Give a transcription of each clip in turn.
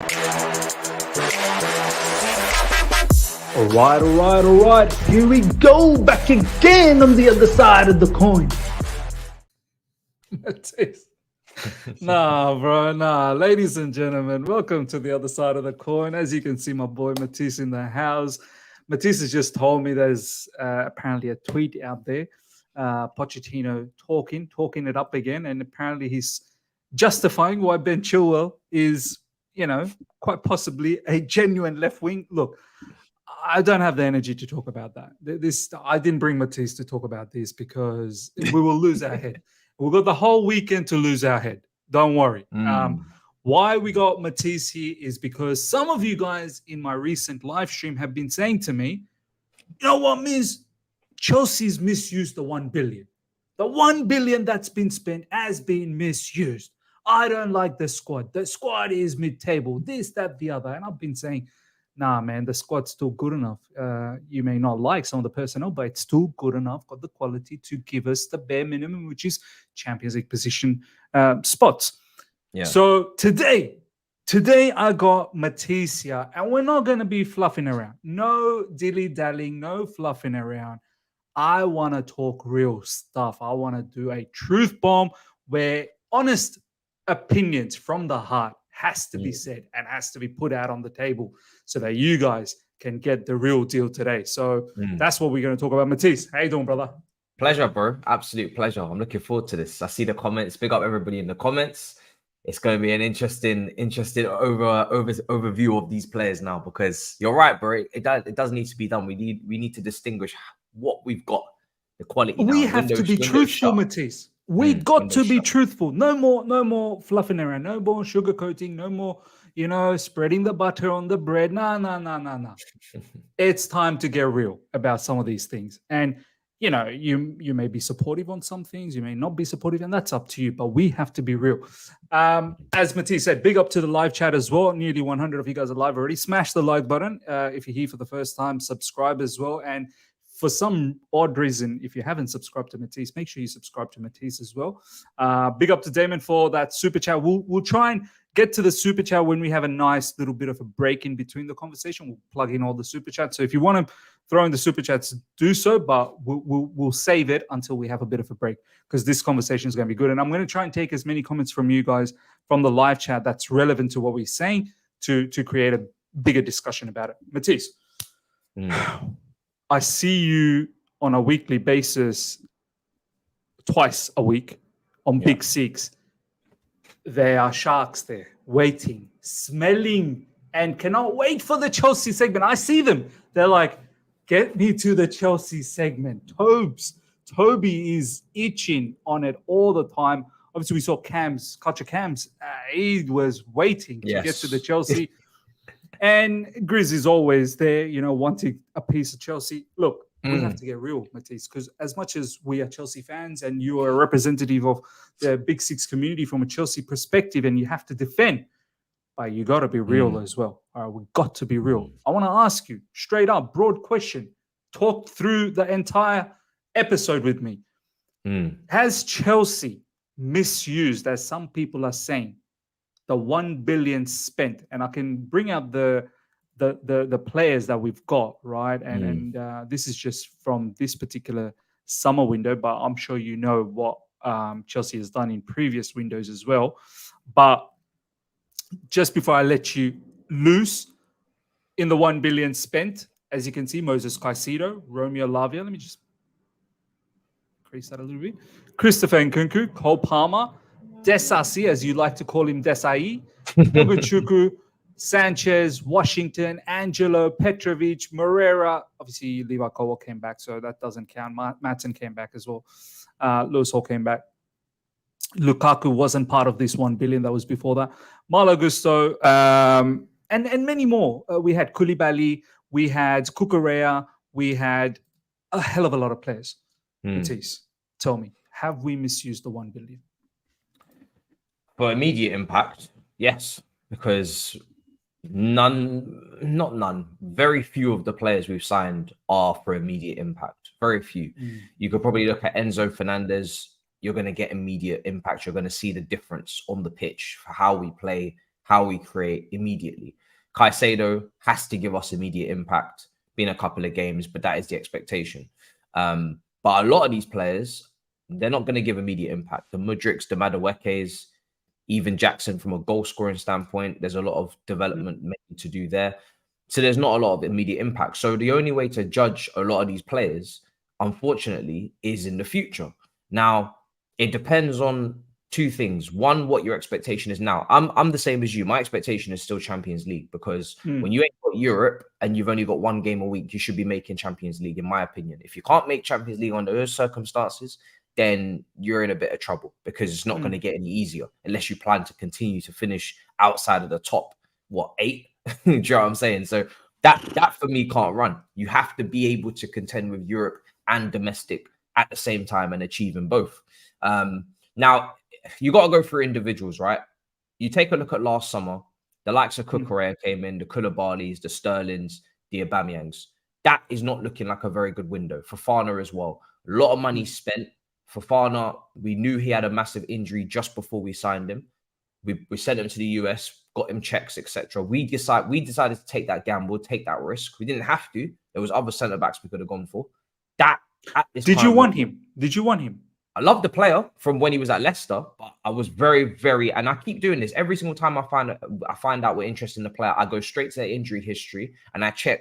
All right. Here we go, back again on the other side of the coin. Nah, bro, nah. Ladies and gentlemen, welcome to the other side of the coin. As you can see, my boy Matisse in the house. Matisse has just told me there's apparently a tweet out there, Pochettino talking it up again, and apparently he's justifying why Ben Chilwell is, quite possibly a genuine left wing. Look, I don't have the energy to talk about that. I didn't bring Matisse to talk about this because we will lose our head. We've got the whole weekend to lose our head. Don't worry. Why we got Matisse here is because some of you guys in my recent live stream have been saying to me, you know what, Miz? Chelsea's misused the 1 billion. The 1 billion that's been spent has been misused. I don't like the squad. The squad is mid-table, this, that, the other. And I've been saying, nah, man, the squad's still good enough. You may not like some of the personnel, but it's still good enough, got the quality to give us the bare minimum, which is Champions League position spots. Yeah. So today I got Matisse here, and we're not going to be fluffing around. No dilly-dallying, no fluffing around. I want to talk real stuff. I want to do a truth bomb where honest opinions from the heart has to be said and has to be put out on the table so that you guys can get the real deal today. So that's what we're going to talk about. Matisse, how you doing, brother? Pleasure, bro. Absolute pleasure. I'm looking forward to this. I see the comments. Big up everybody in the comments. It's going to be an interesting overview of these players now, because you're right, bro. It does need to be done. We need to distinguish what we've got, the quality. We have to be truthful, Matisse. We got to be truthful. No more fluffing around. No more sugarcoating. No more, spreading the butter on the bread. Nah. It's time to get real about some of these things. And, you may be supportive on some things. You may not be supportive, and that's up to you. But we have to be real. As Matisse said, big up to the live chat as well. Nearly 100 of you guys are live already. Smash the like button if you're here for the first time. Subscribe as well. And for some odd reason, if you haven't subscribed to Matisse, make sure you subscribe to Matisse as well. Big up to Damon for that super chat. We'll try and get to the super chat when we have a nice little bit of a break in between the conversation. We'll plug in all the super chats. So if you want to throw in the super chats, do so, but we'll save it until we have a bit of a break, because this conversation is going to be good. And I'm going to try and take as many comments from you guys from the live chat that's relevant to what we're saying to create a bigger discussion about it. Matisse. I see you on a weekly basis, twice a week on Big Six. There are sharks there waiting, smelling, and cannot wait for the Chelsea segment. I see them. They're like, get me to the Chelsea segment. Toby is itching on it all the time. Obviously, we saw Culture Cams. He was waiting to get to the Chelsea. And Grizz is always there, wanting a piece of Chelsea. Look, we have to get real, Matisse, because as much as we are Chelsea fans and you are a representative of the Big Six community from a Chelsea perspective, and you have to defend, but you got to be real as well. All right, we got to be real. I want to ask you straight up, broad question. Talk through the entire episode with me. Has Chelsea misused, as some people are saying, the 1 billion spent? And I can bring out the players that we've got, right? And this is just from this particular summer window, but I'm sure you know what Chelsea has done in previous windows as well. But just before I let you loose, in the 1 billion spent, as you can see, Moses Caicedo, Romeo Lavia. Let me just increase that a little bit. Christopher Nkunku, Cole Palmer, Desasi, as you like to call him, Desai, Ogunchuku, Sanchez, Washington, Angelo, Petrovic, Moreira. Obviously, Levi Colwell came back, so that doesn't count. Matson came back as well. Lewis Hall came back. Lukaku wasn't part of this 1 billion. That was before that. Malo Gusto, and many more. We had Koulibaly, we had Cucurella, we had a hell of a lot of players. Matisse, tell me, have we misused the 1 billion? For immediate impact, yes, because very few of the players we've signed are for immediate impact. Very few. You could probably look at Enzo Fernandez. You're going to get immediate impact. You're going to see the difference on the pitch for how we play, how we create immediately. Caicedo has to give us immediate impact, been a couple of games, but that is the expectation. But a lot of these players, they're not going to give immediate impact. The Mudriks, the Maduekes, even Jackson from a goal scoring standpoint, there's a lot of development to do there. So there's not a lot of immediate impact. So the only way to judge a lot of these players, unfortunately, is in the future. Now, it depends on two things. One, what your expectation is now. I'm the same as you. My expectation is still Champions League, because when you ain't got Europe and you've only got one game a week, you should be making Champions League, in my opinion. If you can't make Champions League under those circumstances, then you're in a bit of trouble, because it's not going to get any easier unless you plan to continue to finish outside of the top, 8? Do you know what I'm saying? So that for me can't run. You have to be able to contend with Europe and domestic at the same time and achieving both. Now, you got to go through individuals, right? You take a look at last summer, the likes of Cucurella came in, the Koulibalys, the Sterlings, the Aubameyangs. That is not looking like a very good window. Fofana as well. A lot of money spent. Fofana, we knew he had a massive injury just before we signed him. We sent him to the US, got him checks, etc. We decided to take that gamble, take that risk. We didn't have to. There was other centre-backs we could have gone for. Did you want him? Did you want him? I love the player from when he was at Leicester, but I was very, very, and I keep doing this every single time I find out we're interested in the player. I go straight to their injury history and I check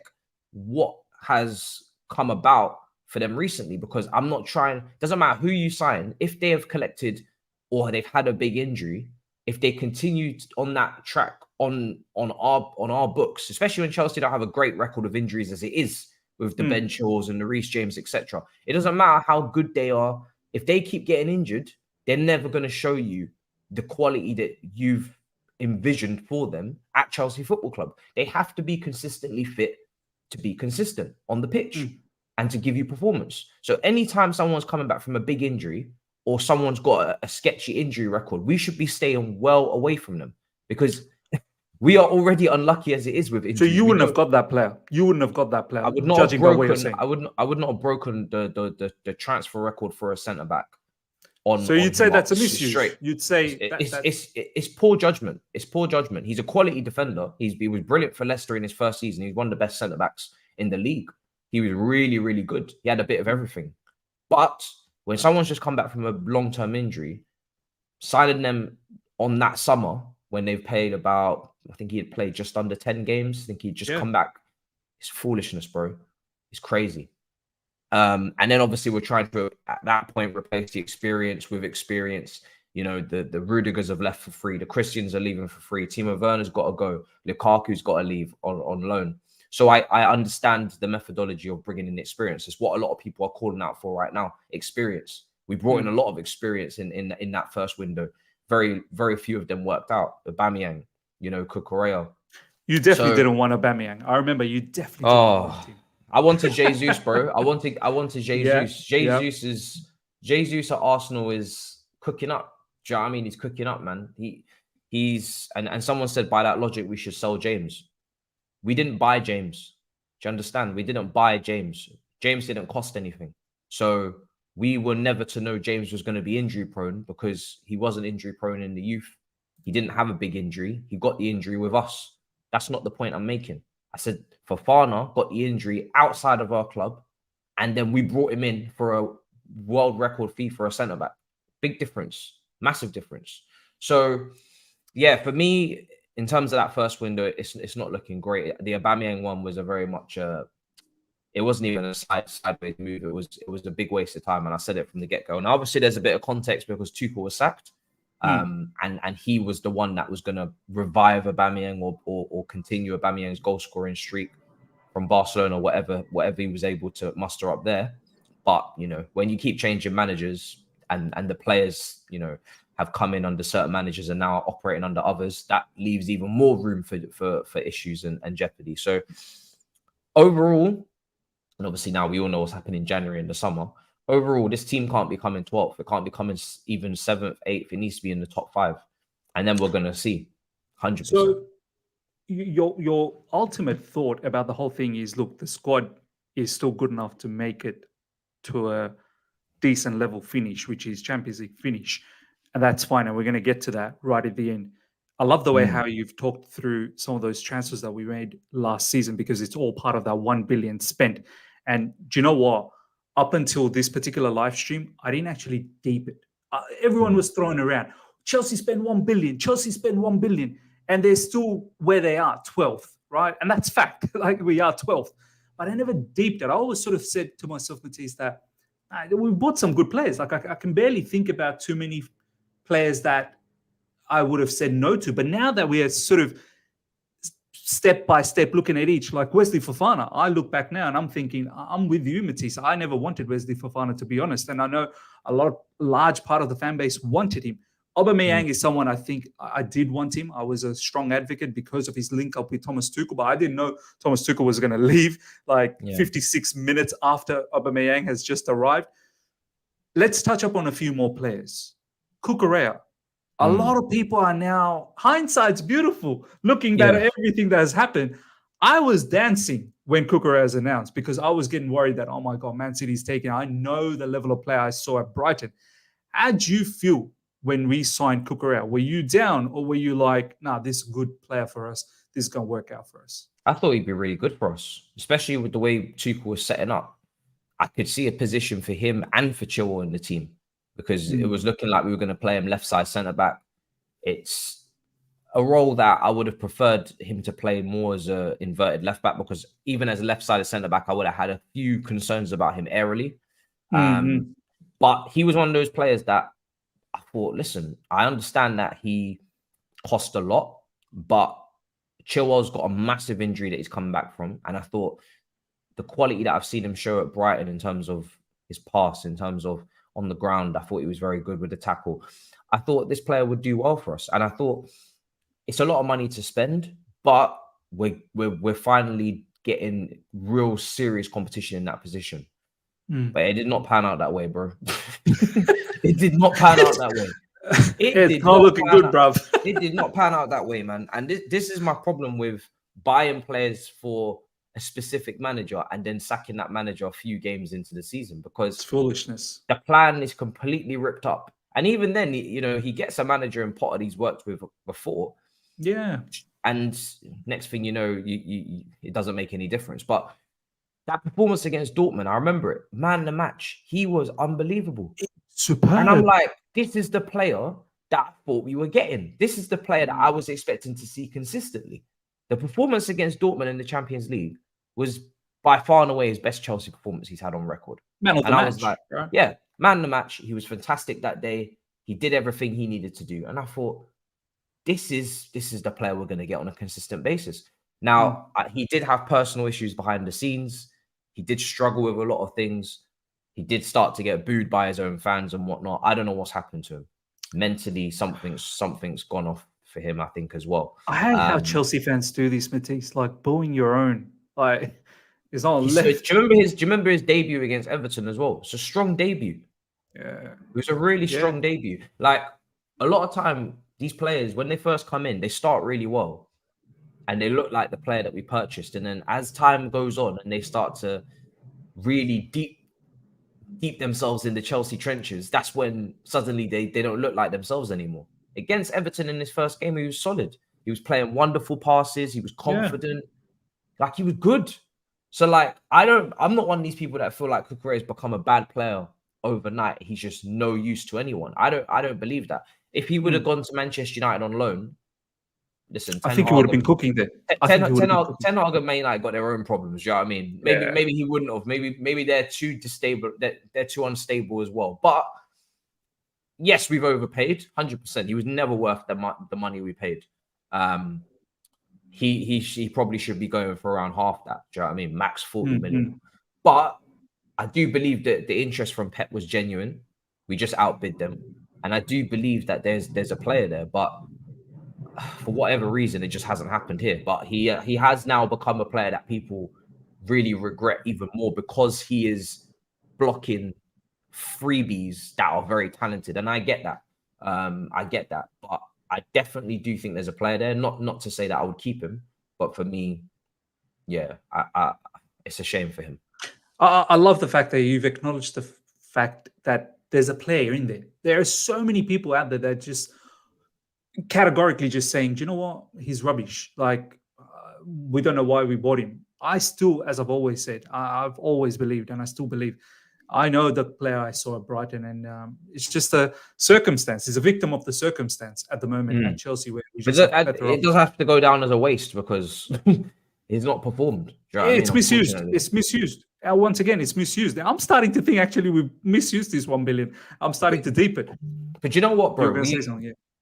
what has come about for them recently, because I'm not trying. Doesn't matter who you sign, if they have collected or they've had a big injury, if they continue on that track on our books, especially when Chelsea don't have a great record of injuries as it is with the Ben Chilwells and the Reece James, etc. It doesn't matter how good they are. If they keep getting injured, they're never going to show you the quality that you've envisioned for them at Chelsea Football Club. They have to be consistently fit to be consistent on the pitch and to give you performance. So anytime someone's coming back from a big injury or someone's got a sketchy injury record, we should be staying well away from them, because we are already unlucky as it is with injuries. So you wouldn't have got that player. You wouldn't have got that player. I would not have broken. I would not have broken the transfer record for a centre back. So you'd say that's a misuse. Straight. You'd say it's poor judgment. It's poor judgment. He was brilliant for Leicester in his first season. He was one of the best centre backs in the league. He was really, really good. He had a bit of everything. But when someone's just come back from a long-term injury, signing them on that summer when they've played about, I think he had played just under 10 games. I think he'd just come back. It's foolishness, bro. It's crazy. And then obviously we're trying to, at that point, replace the experience with experience. You know, the Rudigers have left for free. The Christians are leaving for free. Timo Werner's got to go. Lukaku's got to leave on loan. So I understand the methodology of bringing in experience. It's what a lot of people are calling out for right now. Experience. We brought in a lot of experience in that first window. Very, very few of them worked out. Aubameyang, Cucurella. You definitely didn't want Aubameyang. I remember you definitely didn't want him. I wanted Jesus, bro. I wanted Jesus. Jesus at Arsenal is cooking up. Do you know what I mean? He's cooking up, man. He's and someone said by that logic we should sell James. We didn't buy James. Do you understand? We didn't buy James. James didn't cost anything. So we were never to know James was going to be injury prone, because he wasn't injury prone in the youth. He didn't have a big injury. He got the injury with us. That's not the point I'm making. I said Fofana got the injury outside of our club, and then we brought him in for a world record fee for a centre-back. Big difference. Massive difference. So, yeah, for me, in terms of that first window, it's not looking great. The Aubameyang one was a very much it wasn't even a sideways move. It was a big waste of time, and I said it from the get-go. And obviously, there's a bit of context because Tuchel was sacked, and he was the one that was going to revive Aubameyang or continue Aubameyang's goal-scoring streak from Barcelona, whatever he was able to muster up there. But when you keep changing managers and the players, have come in under certain managers and now operating under others, that leaves even more room for issues and jeopardy. So overall, and obviously now we all know what's happening in January in the summer, overall, this team can't be coming 12th. It can't be coming even 7th, 8th. It needs to be in the top 5. And then we're going to see 100%. So your ultimate thought about the whole thing is, look, the squad is still good enough to make it to a decent level finish, which is Champions League finish. And that's fine. And we're going to get to that right at the end. I love the way how you've talked through some of those transfers that we made last season, because it's all part of that 1 billion spent. And do you know what? Up until this particular live stream, I didn't actually deep it. Everyone was throwing around, Chelsea spent 1 billion, Chelsea spent 1 billion, and they're still where they are, 12th, right? And that's fact. Like, we are 12th. But I never deeped it. I always sort of said to myself, Matisse, that we bought some good players. Like, I can barely think about too many players that I would have said no to. But now that we are sort of step by step looking at each, like Wesley Fofana, I look back now and I'm thinking, I'm with you, Matisse. I never wanted Wesley Fofana, to be honest. And I know large part of the fan base wanted him. Aubameyang is someone I think I did want him. I was a strong advocate because of his link up with Thomas Tuchel, but I didn't know Thomas Tuchel was going to leave 56 minutes after Aubameyang has just arrived. Let's touch up on a few more players. Cucurella. A lot of people are now, hindsight's beautiful, looking back at everything that has happened. I was dancing when Cucurella was announced because I was getting worried that, oh my God, Man City's taking. I know the level of play I saw at Brighton. How do you feel when we signed Cucurella? Were you down, or were you like, nah, this is a good player for us, this is going to work out for us? I thought he'd be really good for us, especially with the way Tuchel was setting up. I could see a position for him and for Chilwell in the team, because it was looking like we were going to play him left side centre back. It's a role that I would have preferred him to play more as a inverted left back, because even as a left sided centre back, I would have had a few concerns about him aerially. But he was one of those players that I thought, listen, I understand that he cost a lot, but Chilwell's got a massive injury that he's coming back from. And I thought the quality that I've seen him show at Brighton in terms of his pass, in terms of on the ground, I thought he was very good with the tackle. I thought this player would do well for us. And I thought it's a lot of money to spend, but we're finally getting real serious competition in that position. But it did not pan out that way, bro. It did not pan out that way. It's not looking good, bruv. It did not pan out that way, man. And this is my problem with buying players for a specific manager and then sacking that manager a few games into the season, because it's foolishness. The plan is completely ripped up. And even then, you know, he gets a manager in Potter he's worked with before. Yeah. And next thing you know, it doesn't make any difference. But that performance against Dortmund, I remember it. Man, the match, he was unbelievable. Superb. And I'm like, this is the player that I thought we were getting. This is the player that I was expecting to see consistently. The performance against Dortmund in the Champions League was by far and away his best Chelsea performance he's had on record. Man of the match. I was like, right? Yeah, man of the match. He was fantastic that day. He did everything he needed to do. And I thought, this is the player we're going to get on a consistent basis. Now, he did have personal issues behind the scenes. He did struggle with a lot of things. He did start to get booed by his own fans and whatnot. I don't know what's happened to him. Mentally, something's gone off for him, I think, as well. I hate how Chelsea fans do this, Matisse, like booing your own. Like, it's not left. Do you remember his debut against Everton as well? It's a strong debut. Yeah. It was a really strong debut. Like, a lot of time, these players, when they first come in, they start really well. And they look like the player that we purchased. And then as time goes on and they start to really deep themselves in the Chelsea trenches, that's when suddenly they don't look like themselves anymore. Against Everton in his first game, he was solid. He was playing wonderful passes. He was confident. Like, he was good. So, like, I'm not one of these people that feel like Cucurella has become a bad player overnight. He's just no use to anyone. I don't believe that. If he would have gone to Manchester United on loan, listen, I think he would have been cooking there. Ten Hag and Man United got their own problems. You know what I mean? Maybe he wouldn't have. Maybe they're too stable. They're too unstable as well. But yes, we've overpaid 100%. He was never worth the money we paid. He probably should be going for around half that. Do you know what I mean? Max 40 million. But I do believe that the interest from Pep was genuine. We just outbid them, and I do believe that there's a player there, but for whatever reason, it just hasn't happened here. But he has now become a player that people really regret even more, because he is blocking freebies that are very talented, and I get that. But I definitely do think there's a player there. Not to say that I would keep him, but for me, it's a shame for him. I love the fact that you've acknowledged the fact that there's a player in there. There are so many people out there that just categorically just saying, do you know what? He's rubbish. Like, we don't know why we bought him. I still, as I've always said, I've always believed, and I still believe. I know the player I saw at Brighton, and it's just a circumstance. He's a victim of the circumstance at the moment at Chelsea, where we just it does have to go down as a waste because he's not performed. Do you know what I mean? It's misused. It's misused. Once again, it's misused. I'm starting to think actually we've misused this 1 billion. I'm starting to deep it. But you know what, bro?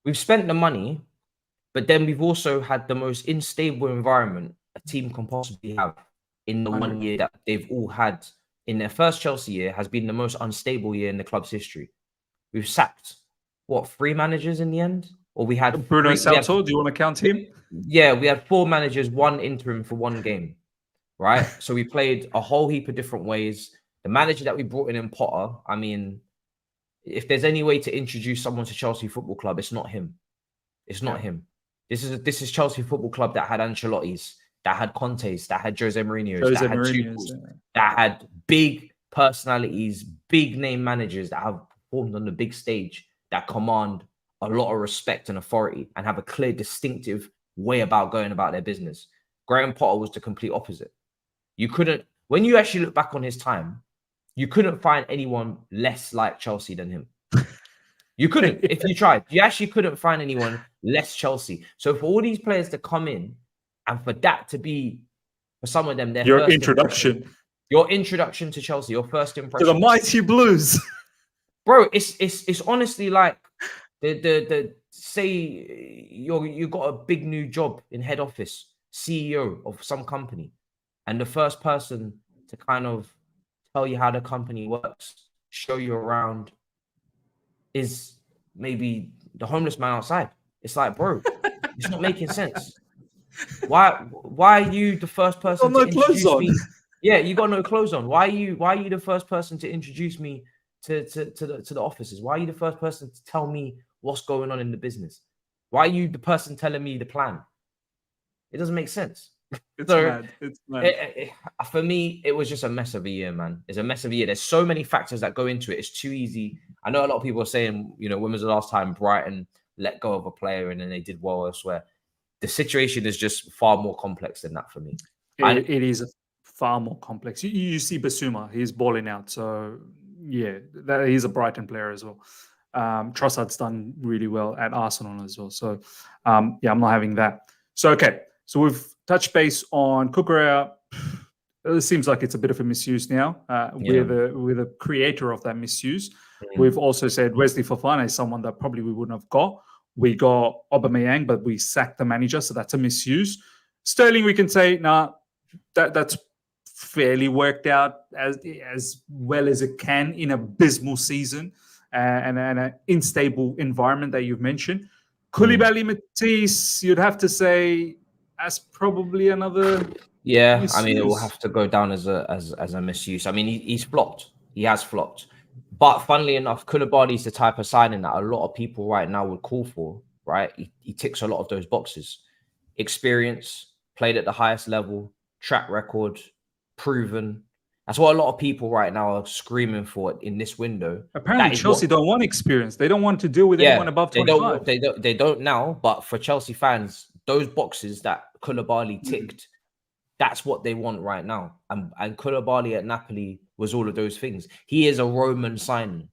We've spent the money, but then we've also had the most unstable environment a team can possibly have in the 1 year that they've all had. In their first Chelsea year has been the most unstable year in the club's history. We've sacked, 3 managers in the end? Or we had Bruno Salto, do you want to count him? Yeah, we had 4 managers, 1 interim for 1 game, right? So we played a whole heap of different ways. The manager that we brought in Potter, I mean, if there's any way to introduce someone to Chelsea Football Club, it's not him. It's not him. This is Chelsea Football Club that had Ancelotti's, that had Conte's, that had Jose Mourinho's, that had Tuchel's, that had big personalities, big name managers that have performed on the big stage, that command a lot of respect and authority and have a clear, distinctive way about going about their business. Graham Potter was the complete opposite. You couldn't, when you actually look back on his time, you couldn't find anyone less like Chelsea than him. You couldn't, if you tried. You actually couldn't find anyone less Chelsea. So for all these players to come in, and for that to be, for some of them, their your introduction to Chelsea, your first impression to the mighty Blues, bro. It's honestly like the say you got a big new job in head office, CEO of some company, and the first person to kind of tell you how the company works, show you around, is maybe the homeless man outside. It's like, bro, it's not making sense. Why are you the first person to introduce me? Yeah, you got no clothes on. Why are you the first person to introduce me to the officers? Why are you the first person to tell me what's going on in the business? Why are you the person telling me the plan? It doesn't make sense. It's mad. It's mad. For me, it was just a mess of a year, man. It's a mess of a year. There's so many factors that go into it. It's too easy. I know a lot of people are saying, when was the last time Brighton let go of a player and then they did well elsewhere? The situation is just far more complex than that for me. It is far more complex. You see Basuma, he's balling out. So, yeah, he's a Brighton player as well. Trossard's done really well at Arsenal as well. So, I'm not having that. So, okay. So, we've touched base on Cucurella. It seems like it's a bit of a misuse now. We're the creator of that misuse. We've also said Wesley Fofana is someone that probably we wouldn't have got. We got Aubameyang, but we sacked the manager, so that's a misuse. Sterling, we can say, that's fairly worked out as well as it can in an abysmal season and an unstable environment that you've mentioned. Koulibaly, Matisse, you'd have to say that's probably another. Yeah, misuse. I mean, it will have to go down as a misuse. I mean, he's flopped. He has flopped. But funnily enough, Koulibaly is the type of signing that a lot of people right now would call for, right? He ticks a lot of those boxes. Experience, played at the highest level, track record, proven. That's what a lot of people right now are screaming for in this window. Apparently, Chelsea don't want experience. They don't want to deal with anyone above 25. They don't now, but for Chelsea fans, those boxes that Koulibaly ticked, that's what they want right now. And Koulibaly at Napoli was all of those things. He is a Roman signing.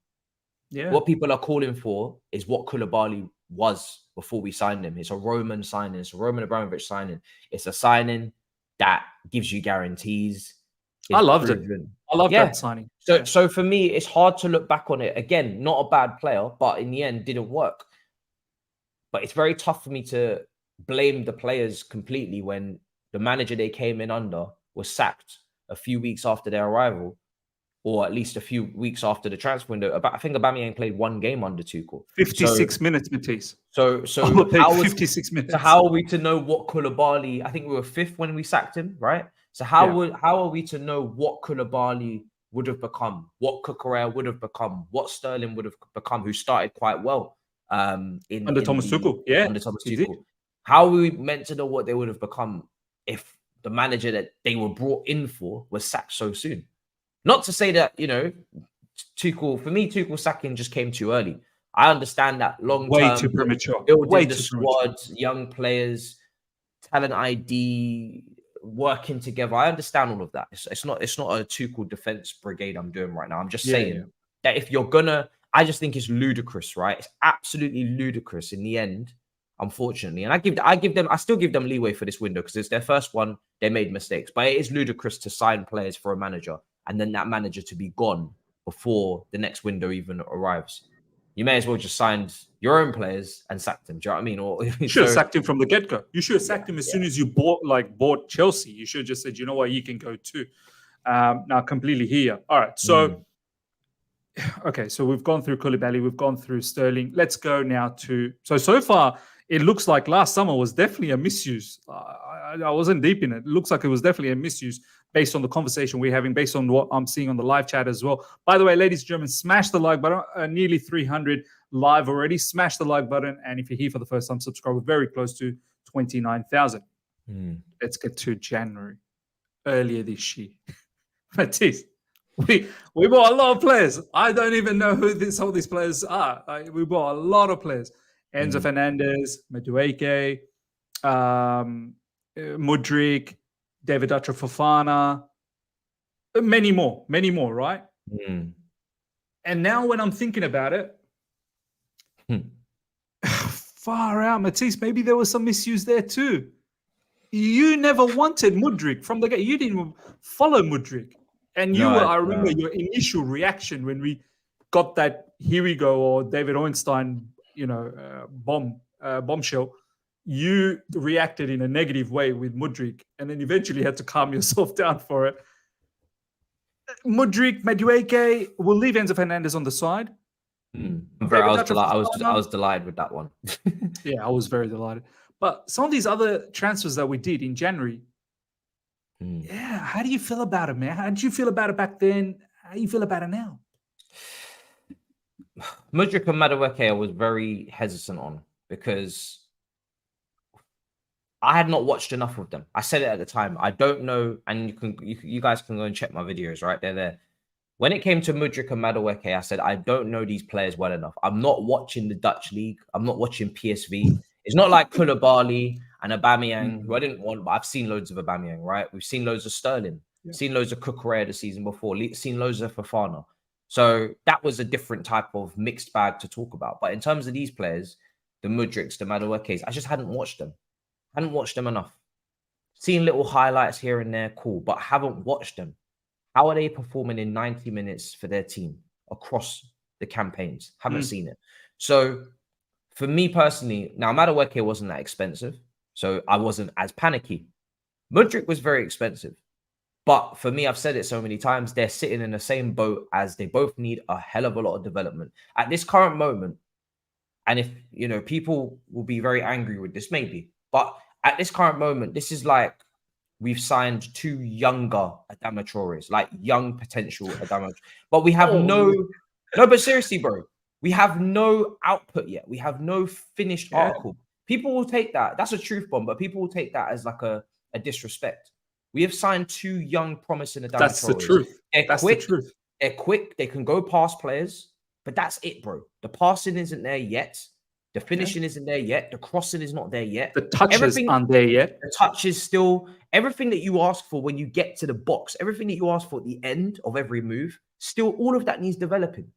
Yeah. What people are calling for is what Koulibaly was before we signed him. It's a Roman signing. It's a Roman Abramovich signing. It's a signing that gives you guarantees. I loved it. I loved that signing. So for me, it's hard to look back on it. Again, not a bad player, but in the end, didn't work. But it's very tough for me to blame the players completely when the manager they came in under was sacked a few weeks after their arrival, or at least a few weeks after the transfer window. I think Aubameyang played 1 game under Tuchel. 56 minutes, Matisse. So how 56 minutes. So how are we to know what Koulibaly? I think we were 5th when we sacked him, right? So how are we to know what Koulibaly would have become, what Cucurella would have become, what Sterling would have become, who started quite well under Thomas Tuchel? Yeah, under Thomas Tuchel. How are we meant to know what they would have become if the manager that they were brought in for was sacked so soon? Not to say that, Tuchel, for me, Tuchel sacking just came too early. I understand that long Way term, too premature. building Way the too squad, premature. young players, talent ID, working together. I understand all of that. It's not a Tuchel defense brigade I'm doing right now. I'm just saying that if you're gonna, I just think it's ludicrous, right? It's absolutely ludicrous in the end, unfortunately. And I still give them leeway for this window because it's their first one. They made mistakes, but it is ludicrous to sign players for a manager and then that manager to be gone before the next window even arrives. You may as well just signed your own players and sacked them. Do you know what I mean? Or You should have sacked him from the get-go. You should have sacked him as soon as you bought Chelsea. You should have just said, you know what, you can go too. Now, completely here. All right. So, okay. So we've gone through Koulibaly. We've gone through Sterling. Let's go now to... So far, it looks like last summer was definitely a misuse. I wasn't deep in it. It looks like it was definitely a misuse based on the conversation we're having, based on what I'm seeing on the live chat as well. By the way, ladies and gentlemen, smash the like button. Nearly 300 live already. Smash the like button. And if you're here for the first time, subscribe. We're very close to 29,000. Let's get to January. Earlier this year. Matisse, we bought a lot of players. I don't even know who all these players are. We bought a lot of players. Enzo Fernandez, Madueke, Mudryk, David Dutcher Fofana, many more, right? And now when I'm thinking about it, far out, Matisse, maybe there was some misuse there too. You never wanted Mudryk from the get. You didn't even follow Mudryk. And I remember your initial reaction when we got that "here we go" or David Ornstein, bombshell. You reacted in a negative way with Mudryk, and then eventually had to calm yourself down for it. Mudryk, Madueke, we'll leave Enzo Fernandez on the side. I was delighted with that one. Yeah, I was very delighted. But some of these other transfers that we did in January, how do you feel about it, man? How did you feel about it back then? How do you feel about it now? Mudryk and Madueke I was very hesitant on because I had not watched enough of them. I said it at the time. I don't know, and you guys can go and check my videos, right? They're there. When it came to Mudryk and Madueke, I said, I don't know these players well enough. I'm not watching the Dutch league. I'm not watching PSV. It's not like Koulibaly and Aubameyang, who I didn't want, but I've seen loads of Aubameyang, right? We've seen loads of Sterling, seen loads of Cucurella the season before, seen loads of Fofana. So that was a different type of mixed bag to talk about. But in terms of these players, the Mudryks, the Maduekes, I just hadn't watched them. Hadn't watched them enough. Seen little highlights here and there, cool, but haven't watched them. How are they performing in 90 minutes for their team across the campaigns? Haven't seen it. So for me personally, now Madueke wasn't that expensive, so I wasn't as panicky. Mudryk was very expensive. But for me, I've said it so many times, they're sitting in the same boat as they both need a hell of a lot of development. At this current moment, and if, people will be very angry with this maybe, but at this current moment, this is like we've signed two younger Adama Traores, like young potential Adama. But we have but seriously, bro, we have no output yet. We have no finished article. People will take that. That's a truth bomb, but people will take that as like a disrespect. We have signed two young, promising Adama Traores. That's the truth. That's the truth. They're quick. They can go past players, but that's it, bro. The passing isn't there yet. The finishing isn't there yet. The crossing is not there yet. The touches aren't there yet. The touch is still everything that you ask for when you get to the box, everything that you ask for at the end of every move, still all of that needs developing.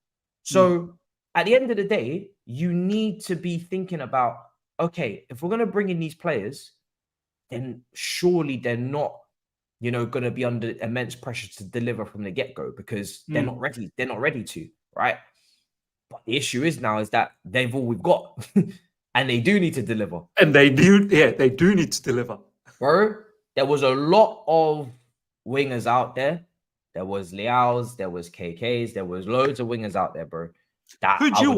So at the end of the day, you need to be thinking about, okay, if we're going to bring in these players, then surely they're not, going to be under immense pressure to deliver from the get-go because they're not ready. They're not ready to, right? But the issue is that they've all we've got and they do need to deliver. And they do need to deliver. Bro, there was a lot of wingers out there. There was Leao's, there was KK's, there was loads of wingers out there, bro. Who'd you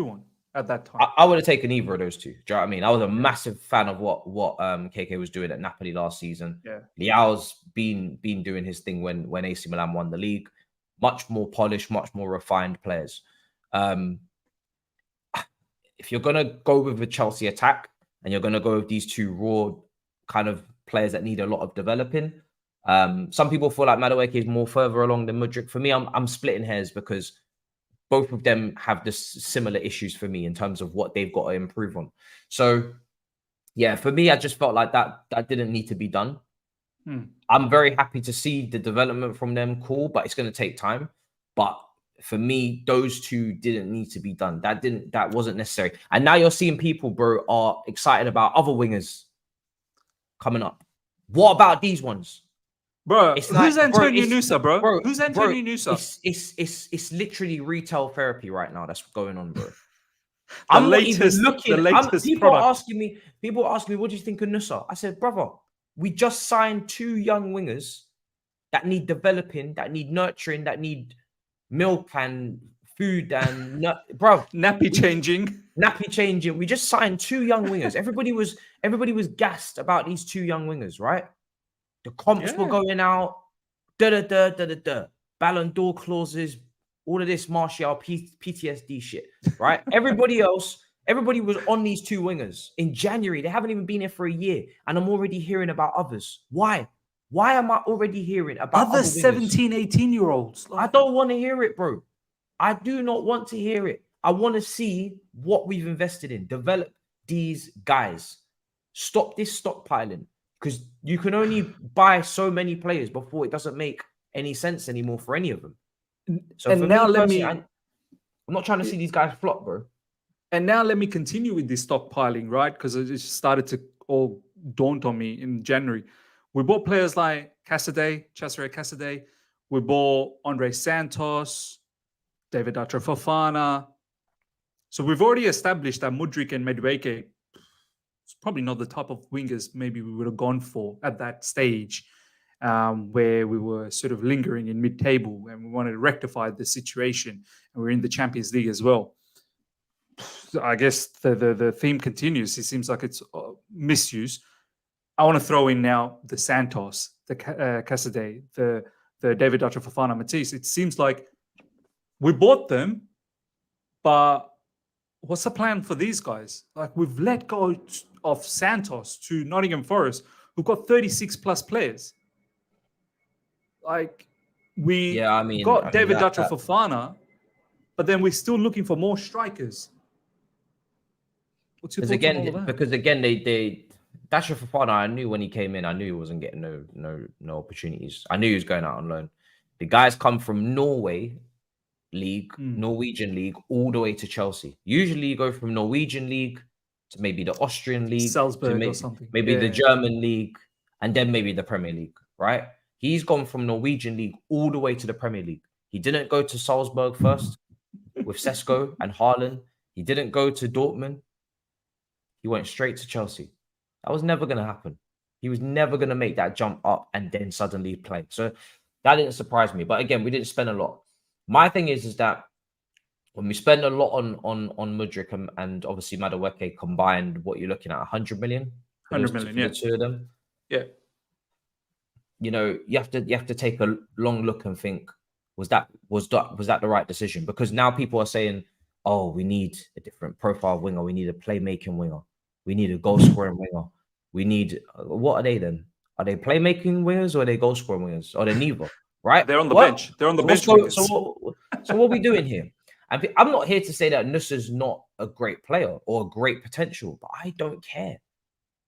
want at that time? I would have taken either of those two. Do you know what I mean? I was a massive fan of what KK was doing at Napoli last season. Yeah. Leao's been doing his thing when AC Milan won the league. Much more polished, much more refined players. If you're going to go with the Chelsea attack and you're going to go with these two raw kind of players that need a lot of developing, some people feel like Madueke is more further along than Mudryk. For me, I'm splitting hairs because both of them have this similar issues for me in terms of what they've got to improve on. So, yeah, for me, I just felt like that didn't need to be done. I'm very happy to see the development from them. Cool, but it's going to take time. But for me, those two didn't need to be done. That wasn't necessary. And now you're seeing people, bro, are excited about other wingers coming up. What about these ones? Bro, It's who's like, Antonio Nusa, bro? Who's Antonio Nusa? It's literally retail therapy right now that's going on, bro. I'm not even looking. People are asking me, what do you think of Nusa? I said, brother, we just signed 2 young wingers that need developing, that need nurturing, that need milk and food and nappy changing. We just signed 2 young wingers. Everybody was gassed about these 2 young wingers, right? The comps were going out, Ballon d'Or clauses, all of this Martial PTSD shit, right? Everybody was on these 2 wingers in January. They haven't even been here for a year, and I'm already hearing about others. Why? Why am I already hearing about other 17, 18-year-olds? I don't want to hear it, bro. I do not want to hear it. I want to see what we've invested in. Develop these guys. Stop this stockpiling, because you can only buy so many players before it doesn't make any sense anymore for any of them. So and now I'm not trying to see these guys flop, bro. And now let me continue with this stockpiling, right? Because it just started to all daunt on me in January. We bought players like Cesare Casadei. We bought Andre Santos, David Datra Fofana. So we've already established that Mudryk and Madueke is probably not the type of wingers maybe we would have gone for at that stage, where we were sort of lingering in mid-table and we wanted to rectify the situation. And we're in the Champions League as well. I guess the theme continues. It seems like it's misuse. I want to throw in now the Santos, the Casadei, the David Datra Fofana, Matisse. It seems like we bought them, but what's the plan for these guys? Like, we've let go of Santos to Nottingham Forest, who've got 36 plus players. Like, got David Datra Fofana, but then we're still looking for more strikers. What's your thoughts on all of that? Because again, they Datra Fofana, I knew when he came in, I knew he wasn't getting no opportunities. I knew he was going out on loan. The guys come from Norwegian League, all the way to Chelsea. Usually you go from Norwegian League to maybe the Austrian League, Salzburg or something. Maybe the German League, and then maybe the Premier League, right? He's gone from Norwegian League all the way to the Premier League. He didn't go to Salzburg first with Sesko and Haaland. He didn't go to Dortmund. He went straight to Chelsea. That was never going to happen. He was never going to make that jump up and then suddenly play. So that didn't surprise me. But again, we didn't spend a lot. My thing is that when we spend a lot on Mudryk and obviously Madueke combined, what you're looking at, 100 million? 100 million, yeah. The 2 of them. Yeah. You know, you have to take a long look and think, was that the right decision? Because now people are saying, oh, we need a different profile winger. We need a playmaking winger. We need a goal scoring winger. We need, what are they then? Are they playmaking wingers or are they goal scoring wingers? Or they're neither, right? They're on the bench. They're on the bench. So what are we doing here? I'm not here to say that Nusa's not a great player or a great potential, but I don't care.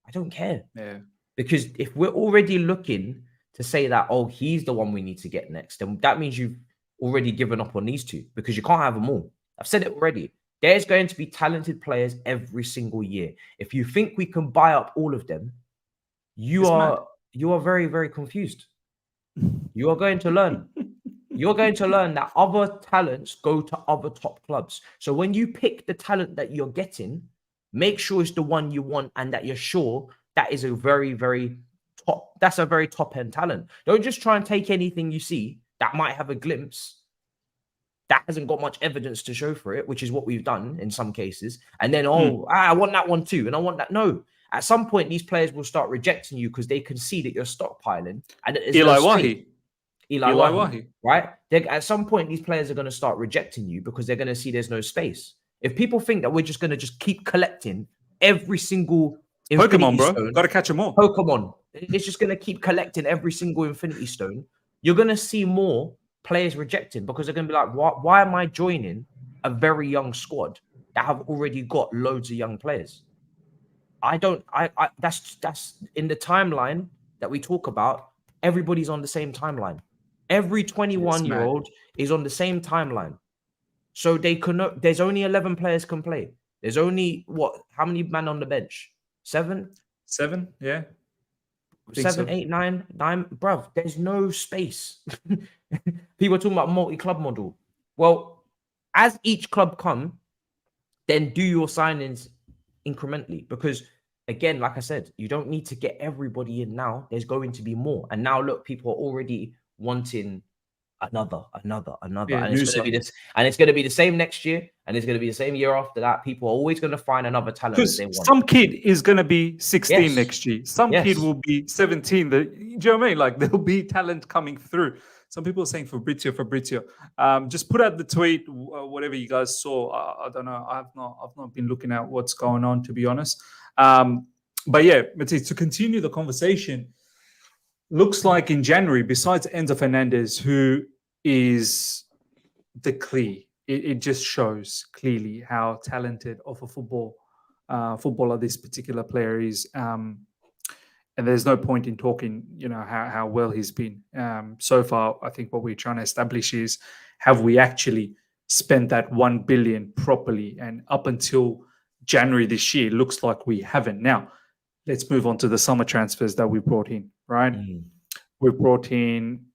I don't care. Yeah. Because if we're already looking to say that, oh, he's the one we need to get next, then that means you've already given up on these 2 because you can't have them all. I've said it already. There's going to be talented players every single year. If you think we can buy up all of them, you are very, very confused. You are going to learn. You're going to learn that other talents go to other top clubs. So when you pick the talent that you're getting, make sure it's the one you want and that you're sure that is a very, very top end talent. Don't just try and take anything you see that might have a glimpse that hasn't got much evidence to show for it, which is what we've done in some cases. And then, I want that one too. And I want that. No, at some point, these players will start rejecting you because they can see that you're stockpiling. And Eli Wahi, right? At some point, these players are going to start rejecting you because they're going to see there's no space. If people think that we're just going to keep collecting every single Pokemon, bro, got to catch them all. Pokemon, it's just going to keep collecting every single Infinity Stone. You're going to see more players rejecting because they're going to be like, why am I joining a very young squad that have already got loads of young players. That's in the timeline that we talk about. Everybody's on the same timeline. Every 21-year-old is on the same timeline. So they cannot, there's only 11 players can play. There's only how many men on the bench? 7? 7, yeah. 7, 8, 9, bruv, there's no space. People are talking about multi-club model. Well, as each club come, then do your signings incrementally, because again, like I said, you don't need to get everybody in now. There's going to be more. And now look, people are already wanting another. Yeah, and it's going to be this, and it's going to be the same next year, and it's going to be the same year after that. People are always going to find another talent that they want. Some kid is going to be 16 next year. Some kid will be 17. Do you know what I mean? Like, there'll be talent coming through. Some people are saying Fabrizio. Just put out the tweet, whatever you guys saw. I don't know. I've not been looking at what's going on, to be honest. But yeah, to continue the conversation, looks like in January, besides Enzo Fernandez, who is the clear, it just shows clearly how talented of a footballer this particular player is. And there's no point in talking, how well he's been. So far, I think what we're trying to establish is, have we actually spent that 1 billion properly? And up until January this year, it looks like we haven't. Now, let's move on to the summer transfers that we brought in, right? We brought in,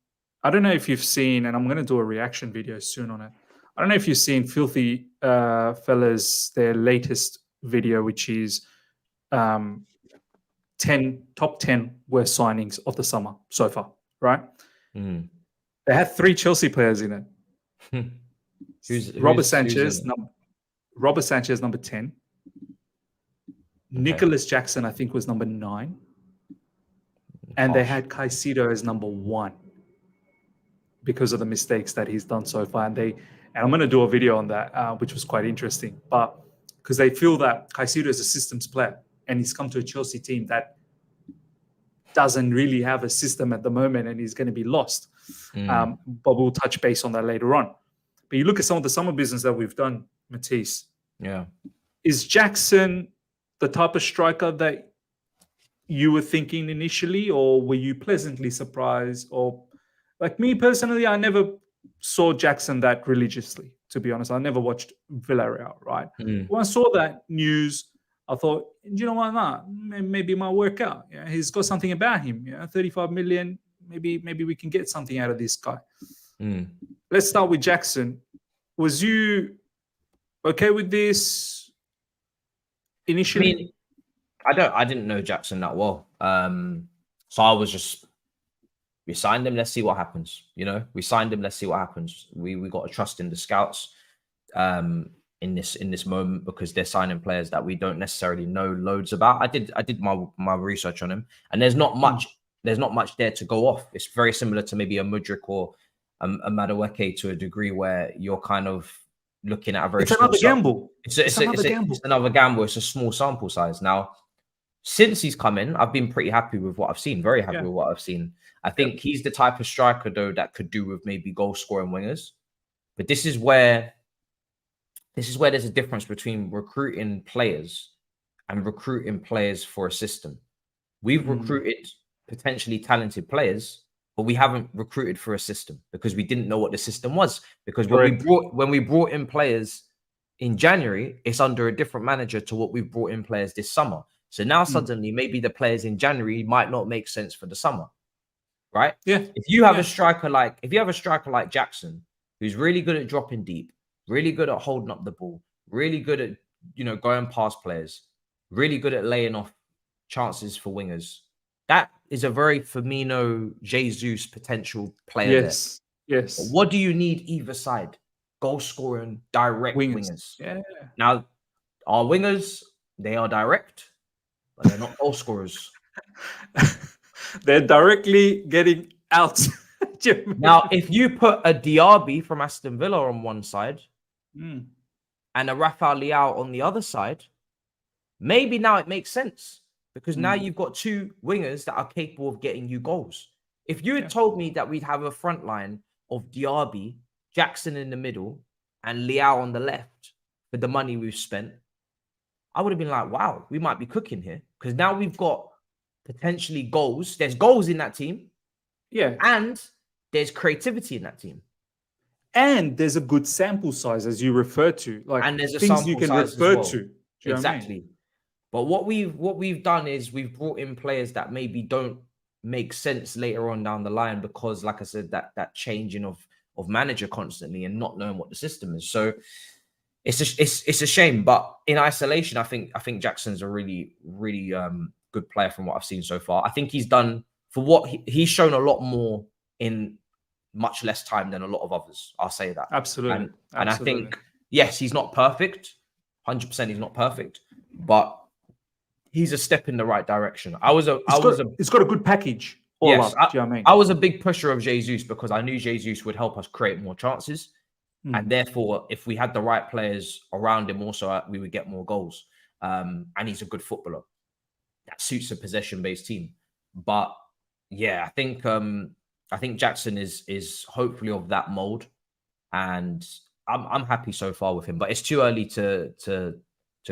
I don't know if you've seen, and I'm going to do a reaction video soon on it. I don't know if you've seen Filthy Fellas, their latest video, which is top 10 worst signings of the summer so far, right? They had 3 Chelsea players in it. Robert Sanchez, number 10. Nicholas Jackson, I think, was number 9. And they had Caicedo as number 1 because of the mistakes that he's done so far. And I'm going to do a video on that, which was quite interesting. But because they feel that Caicedo is a systems player, and he's come to a Chelsea team that doesn't really have a system at the moment, and he's going to be lost. But we'll touch base on that later on. But you look at some of the summer business that we've done, Matisse. Yeah. Is Jackson the type of striker that you were thinking initially, or were you pleasantly surprised? Or, like me personally, I never saw Jackson that religiously, to be honest. I never watched Villarreal, right? When I saw that news, I thought, you know what, maybe it might work out. Yeah, he's got something about him. 35 million, maybe we can get something out of this guy. Let's start with Jackson. Was you okay with this initially? I mean, I didn't know Jackson that well. So I was just, we signed him, let's see what happens. We signed him, let's see what happens. We got to trust in the scouts in this moment, because they're signing players that we don't necessarily know loads about. I did my research on him, and there's not much there to go off. It's very similar to maybe a Mudryk or a Madueke to a degree, where you're kind of looking at a very small gamble. It's another gamble. It's a small sample size. Now, since he's come in, I've been pretty happy with what I've seen. Very happy with what I've seen. I think he's the type of striker, though, that could do with maybe goal scoring wingers. But this is where there's a difference between recruiting players and recruiting players for a system. We've recruited potentially talented players, but we haven't recruited for a system because we didn't know what the system was. Because when we brought in players in January, it's under a different manager to what we've brought in players this summer. So now suddenly maybe the players in January might not make sense for the summer, right? Yeah. If you have a striker like Jackson, who's really good at dropping deep, really good at holding up the ball, really good at going past players, really good at laying off chances for wingers, that is a very Firmino, Jesus potential player. Yes. But what do you need either side? Goal scoring, direct wingers. Yeah. Now, our wingers, they are direct, but they're not goal scorers. They're directly getting out. Now, if you put a Diaby from Aston Villa on one side and a Rafael Leao on the other side, maybe now it makes sense, because now you've got 2 wingers that are capable of getting you goals. If you had told me that we'd have a front line of Diaby, Jackson in the middle, and Liao on the left for the money we've spent, I would have been like, wow, we might be cooking here. Because now we've got potentially goals. There's goals in that team. Yeah. And there's creativity in that team. And there's a good sample size, as you refer to. Like, and there's a things sample you can size refer as well. to. Do you know what I mean? But what we've done is we've brought in players that maybe don't make sense later on down the line because, like I said, that changing of manager constantly and not knowing what the system is. So it's a shame. But in isolation, I think Jackson's a really good player from what I've seen so far. I think he's done for what he's shown a lot more in much less time than a lot of others. I'll say that. Absolutely. And I think, yes, he's not perfect. 100% he's not perfect, but he's a step in the right direction. It's got a good package. Yes, do you know what I mean? I was a big pusher of Jesus because I knew Jesus would help us create more chances. And therefore, if we had the right players around him also, we would get more goals. And he's a good footballer. That suits a possession-based team. But yeah, I think Jackson is hopefully of that mold. And I'm happy so far with him. But it's too early to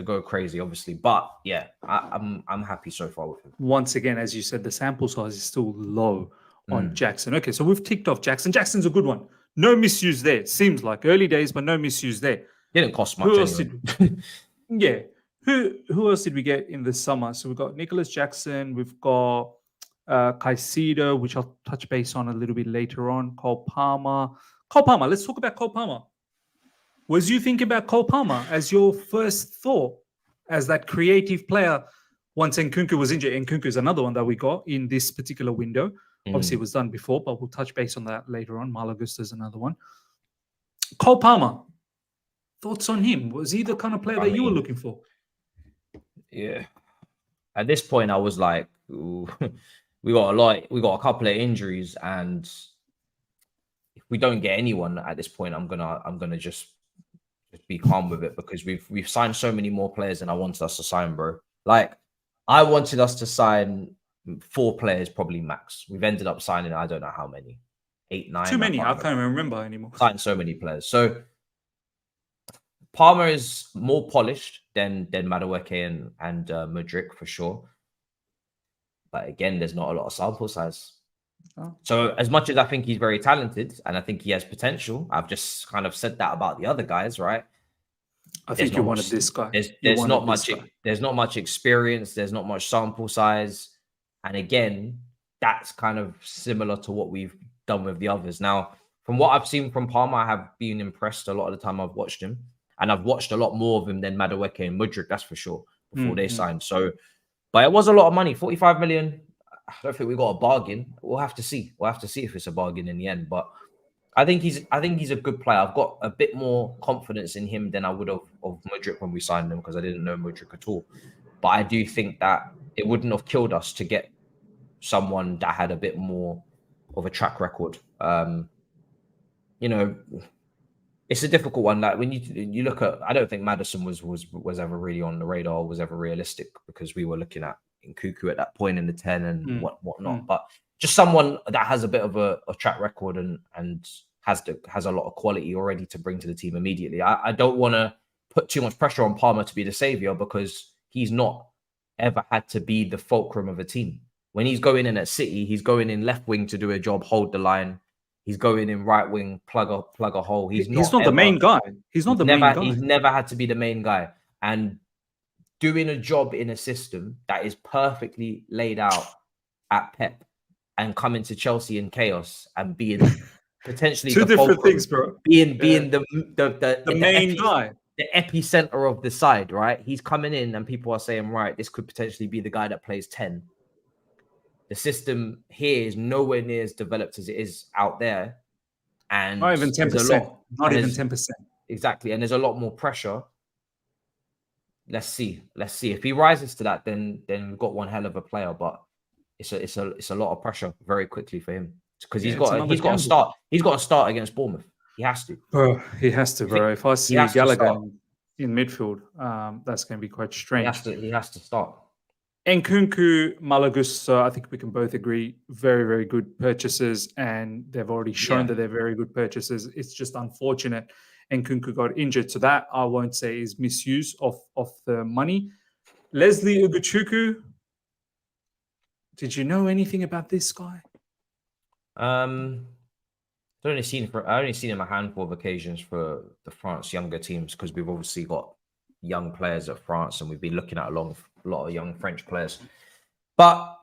go crazy, obviously. But yeah, I'm happy so far with him. Once again, as you said, the sample size is still low on Jackson. Okay, so we've ticked off Jackson. Jackson's a good one. No misuse there. Seems like early days, but no misuse there. Didn't cost much anyway. Yeah. Who else did we get in the summer? So we've got Nicholas Jackson. We've got Caicedo, which I'll touch base on a little bit later on. Cole Palmer. Let's talk about Cole Palmer. Was you thinking about Cole Palmer as your first thought as that creative player once Nkunku was injured? Nkunku is another one that we got in this particular window. Obviously, it was done before, but we'll touch base on that later on. Malagusta is another one. Cole Palmer, thoughts on him? Was he the kind of player that you were looking for? Yeah. At this point, I was like, ooh, we got a couple of injuries, and if we don't get anyone at this point, I'm gonna just be calm with it because we've signed so many more players than I wanted us to sign, bro. Like, I wanted us to sign 4 players, probably max. We've ended up signing, I don't know how many, 8, 9. Too many. I can't remember anymore. Signed so many players. So Palmer is more polished than Madueke and Mudryk for sure. But again, there's not a lot of sample size. Oh. So as much as I think he's very talented and I think he has potential, I've just kind of said that about the other guys, right? I think you wanted this guy. There's not much experience. There's not much sample size. And again, that's kind of similar to what we've done with the others. Now, from what I've seen from Palmer, I have been impressed a lot of the time I've watched him. And I've watched a lot more of him than Madueke and Mudryk, that's for sure, before they signed. So, but it was a lot of money, 45 million. I don't think we got a bargain. We'll have to see. We'll have to see if it's a bargain in the end. But I think he's a good player. I've got a bit more confidence in him than I would have of Mudryk when we signed him because I didn't know Mudryk at all. But I do think that it wouldn't have killed us to get someone that had a bit more of a track record. You know, it's a difficult one. Like when you look at, I don't think Maddison was ever really on the radar, was ever realistic because we were looking at Nkunku at that point in the 10 and whatnot. But just someone that has a bit of a track record and has a lot of quality already to bring to the team immediately. I don't want to put too much pressure on Palmer to be the savior because he's not ever had to be the fulcrum of a team. When he's going in at City, he's going in left wing to do a job, hold the line. He's going in right wing, plug a hole. He's not the main guy. He's never had to be the main guy. And doing a job in a system that is perfectly laid out at Pep and coming to Chelsea in chaos and being potentially two different things, bro. Being the main guy, the epicenter of the side, right? He's coming in and people are saying, right, this could potentially be the guy that plays 10. The system here is nowhere near as developed as it is out there. And not even 10%. Not even 10%. Exactly. And there's a lot more pressure. Let's see. If he rises to that, then we've got one hell of a player. But it's a lot of pressure very quickly for him. Because he's got to start. He's got to start against Bournemouth. He has to. Bro, he has to, bro. If I see Gallagher in midfield, that's going to be quite strange. He has to start. Nkunku, Malagusta, I think we can both agree, very, very good purchases, and they've already shown that they're very good purchases. It's just unfortunate and Kunku got injured. So that I won't say is misuse of the money. Leslie Ugochukwu, did you know anything about this guy? I only seen him a handful of occasions for the France younger teams, because we've obviously got young players at France, and we've been looking at a lot of young French players. But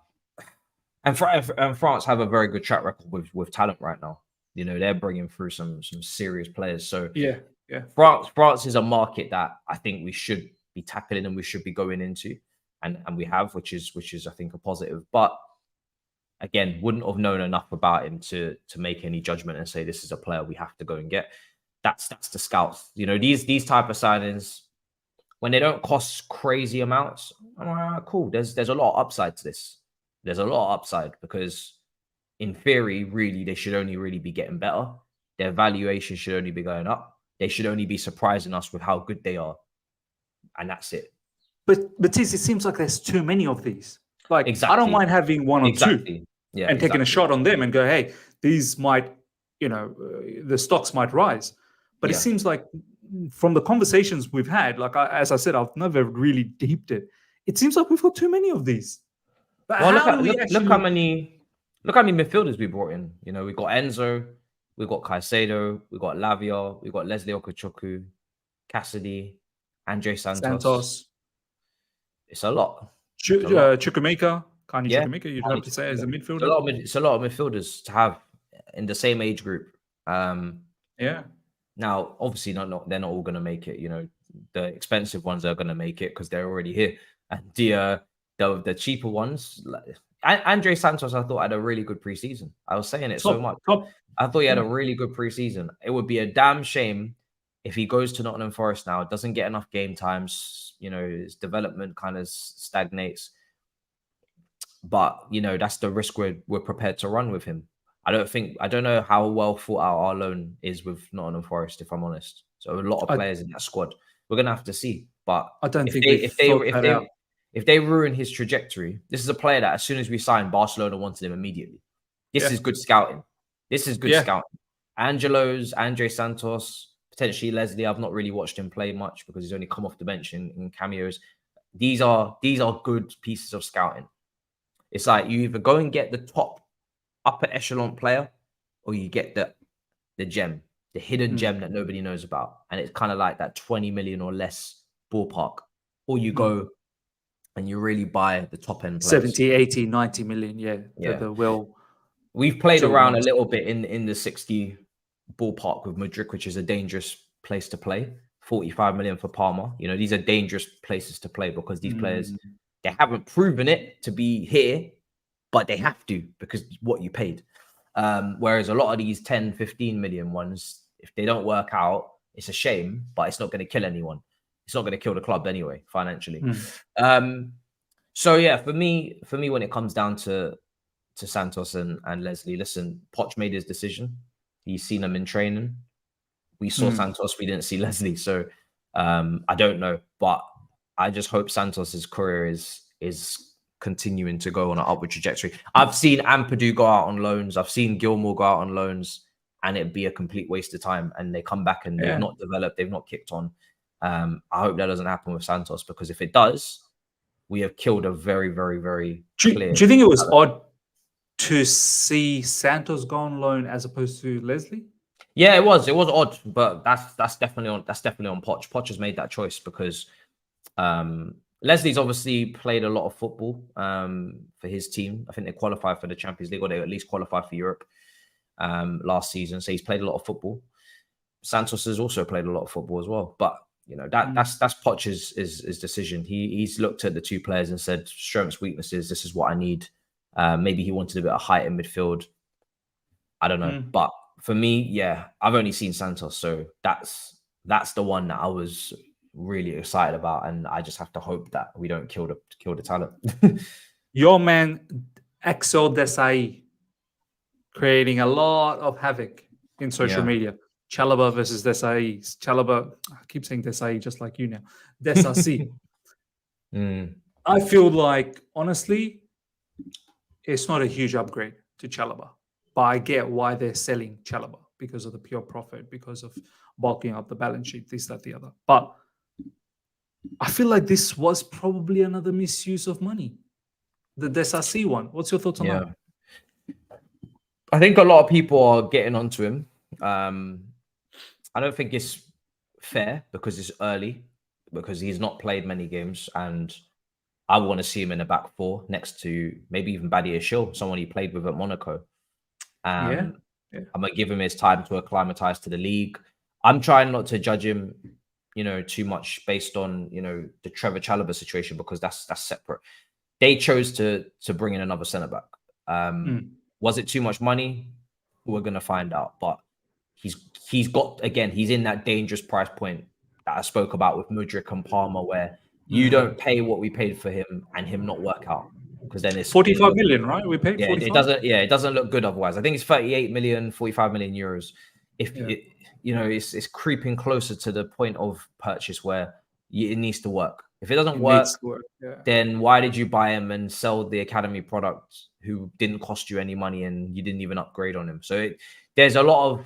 and France have a very good track record with talent right now. You know, they're bringing through some serious players. So Yeah. France is a market that I think we should be tackling and we should be going into, and we have, which is I think a positive. But again, wouldn't have known enough about him to make any judgment and say this is a player we have to go and get. That's the scouts. You know, these type of signings, when they don't cost crazy amounts, I'm like, cool. There's a lot of upside to this. There's a lot of upside, because in theory, really, they should only really be getting better. Their valuation should only be going up. They should only be surprising us with how good they are. And that's it. But Tiz, it seems like there's too many of these. Like, Exactly. I don't mind having one or two and taking a shot on them and go, hey, these might, the stocks might rise. But it seems like from the conversations we've had, like as I said, I've never really deeped it. It seems like we've got too many of these. But well, look how many midfielders we brought in. You know, we got Enzo, we got Caicedo, we got Lavia, we got Leslie Okochukwu, Cassidy, Andre Santos. It's a lot. Chukwuemeka, Chukwuemeka, you'd have to say as a midfielder. It's a lot of midfielders to have in the same age group. Now, obviously, they're not all going to make it. You know, the expensive ones are going to make it because they're already here, and the cheaper ones, like Andre Santos, I thought had a really good preseason. I was saying it so much. I thought he had a really good preseason. It would be a damn shame if he goes to Nottingham Forest now, doesn't get enough game times. You know, his development kind of stagnates. But you know, that's the risk we're prepared to run with him. I don't know how well thought out our loan is with Nottingham Forest, if I'm honest. So a lot of players in that squad. We're gonna have to see. But I don't think if they ruin his trajectory, this is a player that as soon as we signed, Barcelona wanted him immediately. This is good scouting. This is good scouting. Andre Santos, potentially Leslie. I've not really watched him play much because he's only come off the bench in cameos. These are good pieces of scouting. It's like you either go and get the top upper echelon player, or you get the gem, the hidden gem that nobody knows about. And it's kind of like that 20 million or less ballpark. Or you go and you really buy the top end players. 70, 80, 90 million. We've played around a little bit in the 60 ballpark with Madrid, which is a dangerous place to play. 45 million for Palmer. You know, these are dangerous places to play because these players, they haven't proven it to be here, but they have to because what you paid. Whereas a lot of these 10, 15 million ones, if they don't work out, it's a shame, but it's not going to kill anyone. It's not going to kill the club anyway, financially. So yeah, for me, when it comes down to Santos and Leslie, listen, Poch made his decision. He's seen them in training. We saw Santos, we didn't see Leslie. So I don't know, but I just hope Santos's career is continuing to go on an upward trajectory. I've seen Ampadu go out on loans. I've seen Gilmore go out on loans, and it'd be a complete waste of time. And they come back and they've not developed, they've not kicked on. I hope that doesn't happen with Santos, because if it does, we have killed a very, very, very clear. Do you think it was odd to see Santos go on loan as opposed to Leslie? Yeah, it was odd, but that's definitely on Poch. Poch has made that choice because Leslie's obviously played a lot of football for his team. I think they qualified for the Champions League, or they at least qualified for Europe last season. So he's played a lot of football. Santos has also played a lot of football as well. But you know, that's Poch's his decision. He's looked at the two players and said, strengths, weaknesses, this is what I need. Maybe he wanted a bit of height in midfield. I don't know. But for me, I've only seen Santos. So that's the one that I was really excited about. And I just have to hope that we don't kill the talent. Your man, Axel Desai, creating a lot of havoc in social media. Chalobah versus Desai. Chalobah, I keep saying Desai just like you now. Desai. I feel like, honestly, it's not a huge upgrade to Chalobah, but I get why they're selling Chalobah, because of the pure profit, because of bulking up the balance sheet, this, that, the other. But I feel like this was probably another misuse of money. The Desassi one. What's your thoughts on that? I think a lot of people are getting onto him. I don't think it's fair because it's early, because he's not played many games, and I want to see him in the back four next to maybe even Badia Shil, someone he played with at Monaco. I'm going to give him his time to acclimatize to the league. I'm trying not to judge him, too much based on, the Trevor Chalobah situation, because that's separate. They chose to bring in another centre-back. Was it too much money? We're going to find out. But he's in that dangerous price point that I spoke about with Mudryk and Palmer, where you don't pay what we paid for him and him not work out, because then it's 45 million, right? We paid 45? It doesn't look good otherwise. I think it's 38 million, 45 million euros. It's creeping closer to the point of purchase where it needs to work. If it doesn't work, then why did you buy him and sell the academy product who didn't cost you any money and you didn't even upgrade on him? So there's a lot of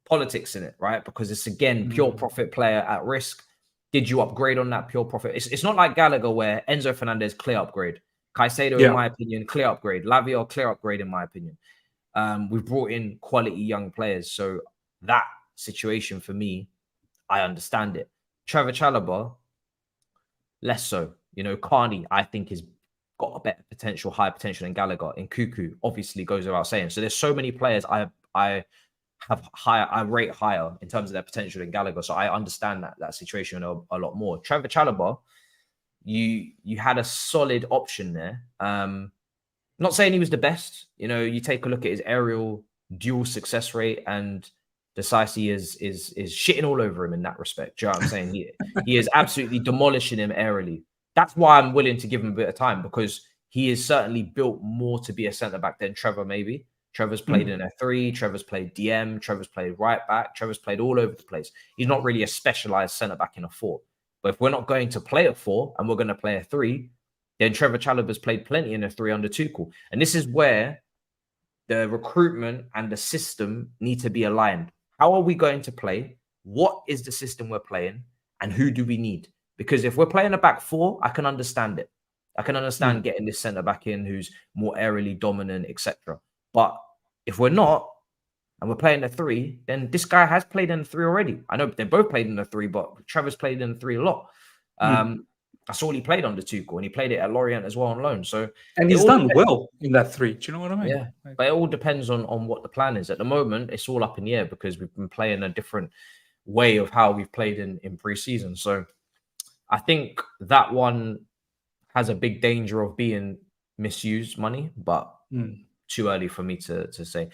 politics in it, right? Because it's, again, pure profit player at risk. Did you upgrade on that pure profit? It's not like Gallagher, where Enzo Fernandez, clear upgrade. Caicedo, in my opinion, clear upgrade. Lavia, clear upgrade, in my opinion. We've brought in quality young players. So that situation, for me, I understand it. Trevor Chalobah, less so. Carney, I think, has got a better potential, higher potential than Gallagher. And Cuckoo, obviously, goes without saying. So there's so many players I rate higher in terms of their potential than Gallagher. So I understand that situation a lot more. Trevor Chalobah, you had a solid option there. Not saying he was the best. You take a look at his aerial dual success rate, and Decisive is shitting all over him in that respect. Do you know what I'm saying? He is absolutely demolishing him aerially. That's why I'm willing to give him a bit of time, because he is certainly built more to be a centre-back than Trevor, maybe. Trevor's played in a 3, Trevor's played DM, Trevor's played right back, Trevor's played all over the place. He's not really a specialised centre-back in a 4. But if we're not going to play a 4 and we're going to play a 3, then Trevor Chalobah's played plenty in a 3 under Tuchel. And this is where the recruitment and the system need to be aligned. How are we going to play? What is the system we're playing? And who do we need? Because if we're playing a back 4, I can understand it. I can understand getting this centre-back in who's more aerially dominant, etc. But if we're not, and we're playing a 3, then this guy has played in a 3 already. I know they both played in a 3, but Trevor's played in a 3 a lot. That's all he played under Tuchel, and he played it at Lorient as well on loan. And he's done well in that 3. Do you know what I mean? Yeah, but it all depends on what the plan is. At the moment, it's all up in the air because we've been playing a different way of how we've played in pre-season. So I think that one has a big danger of being misused money, but too early for me to say.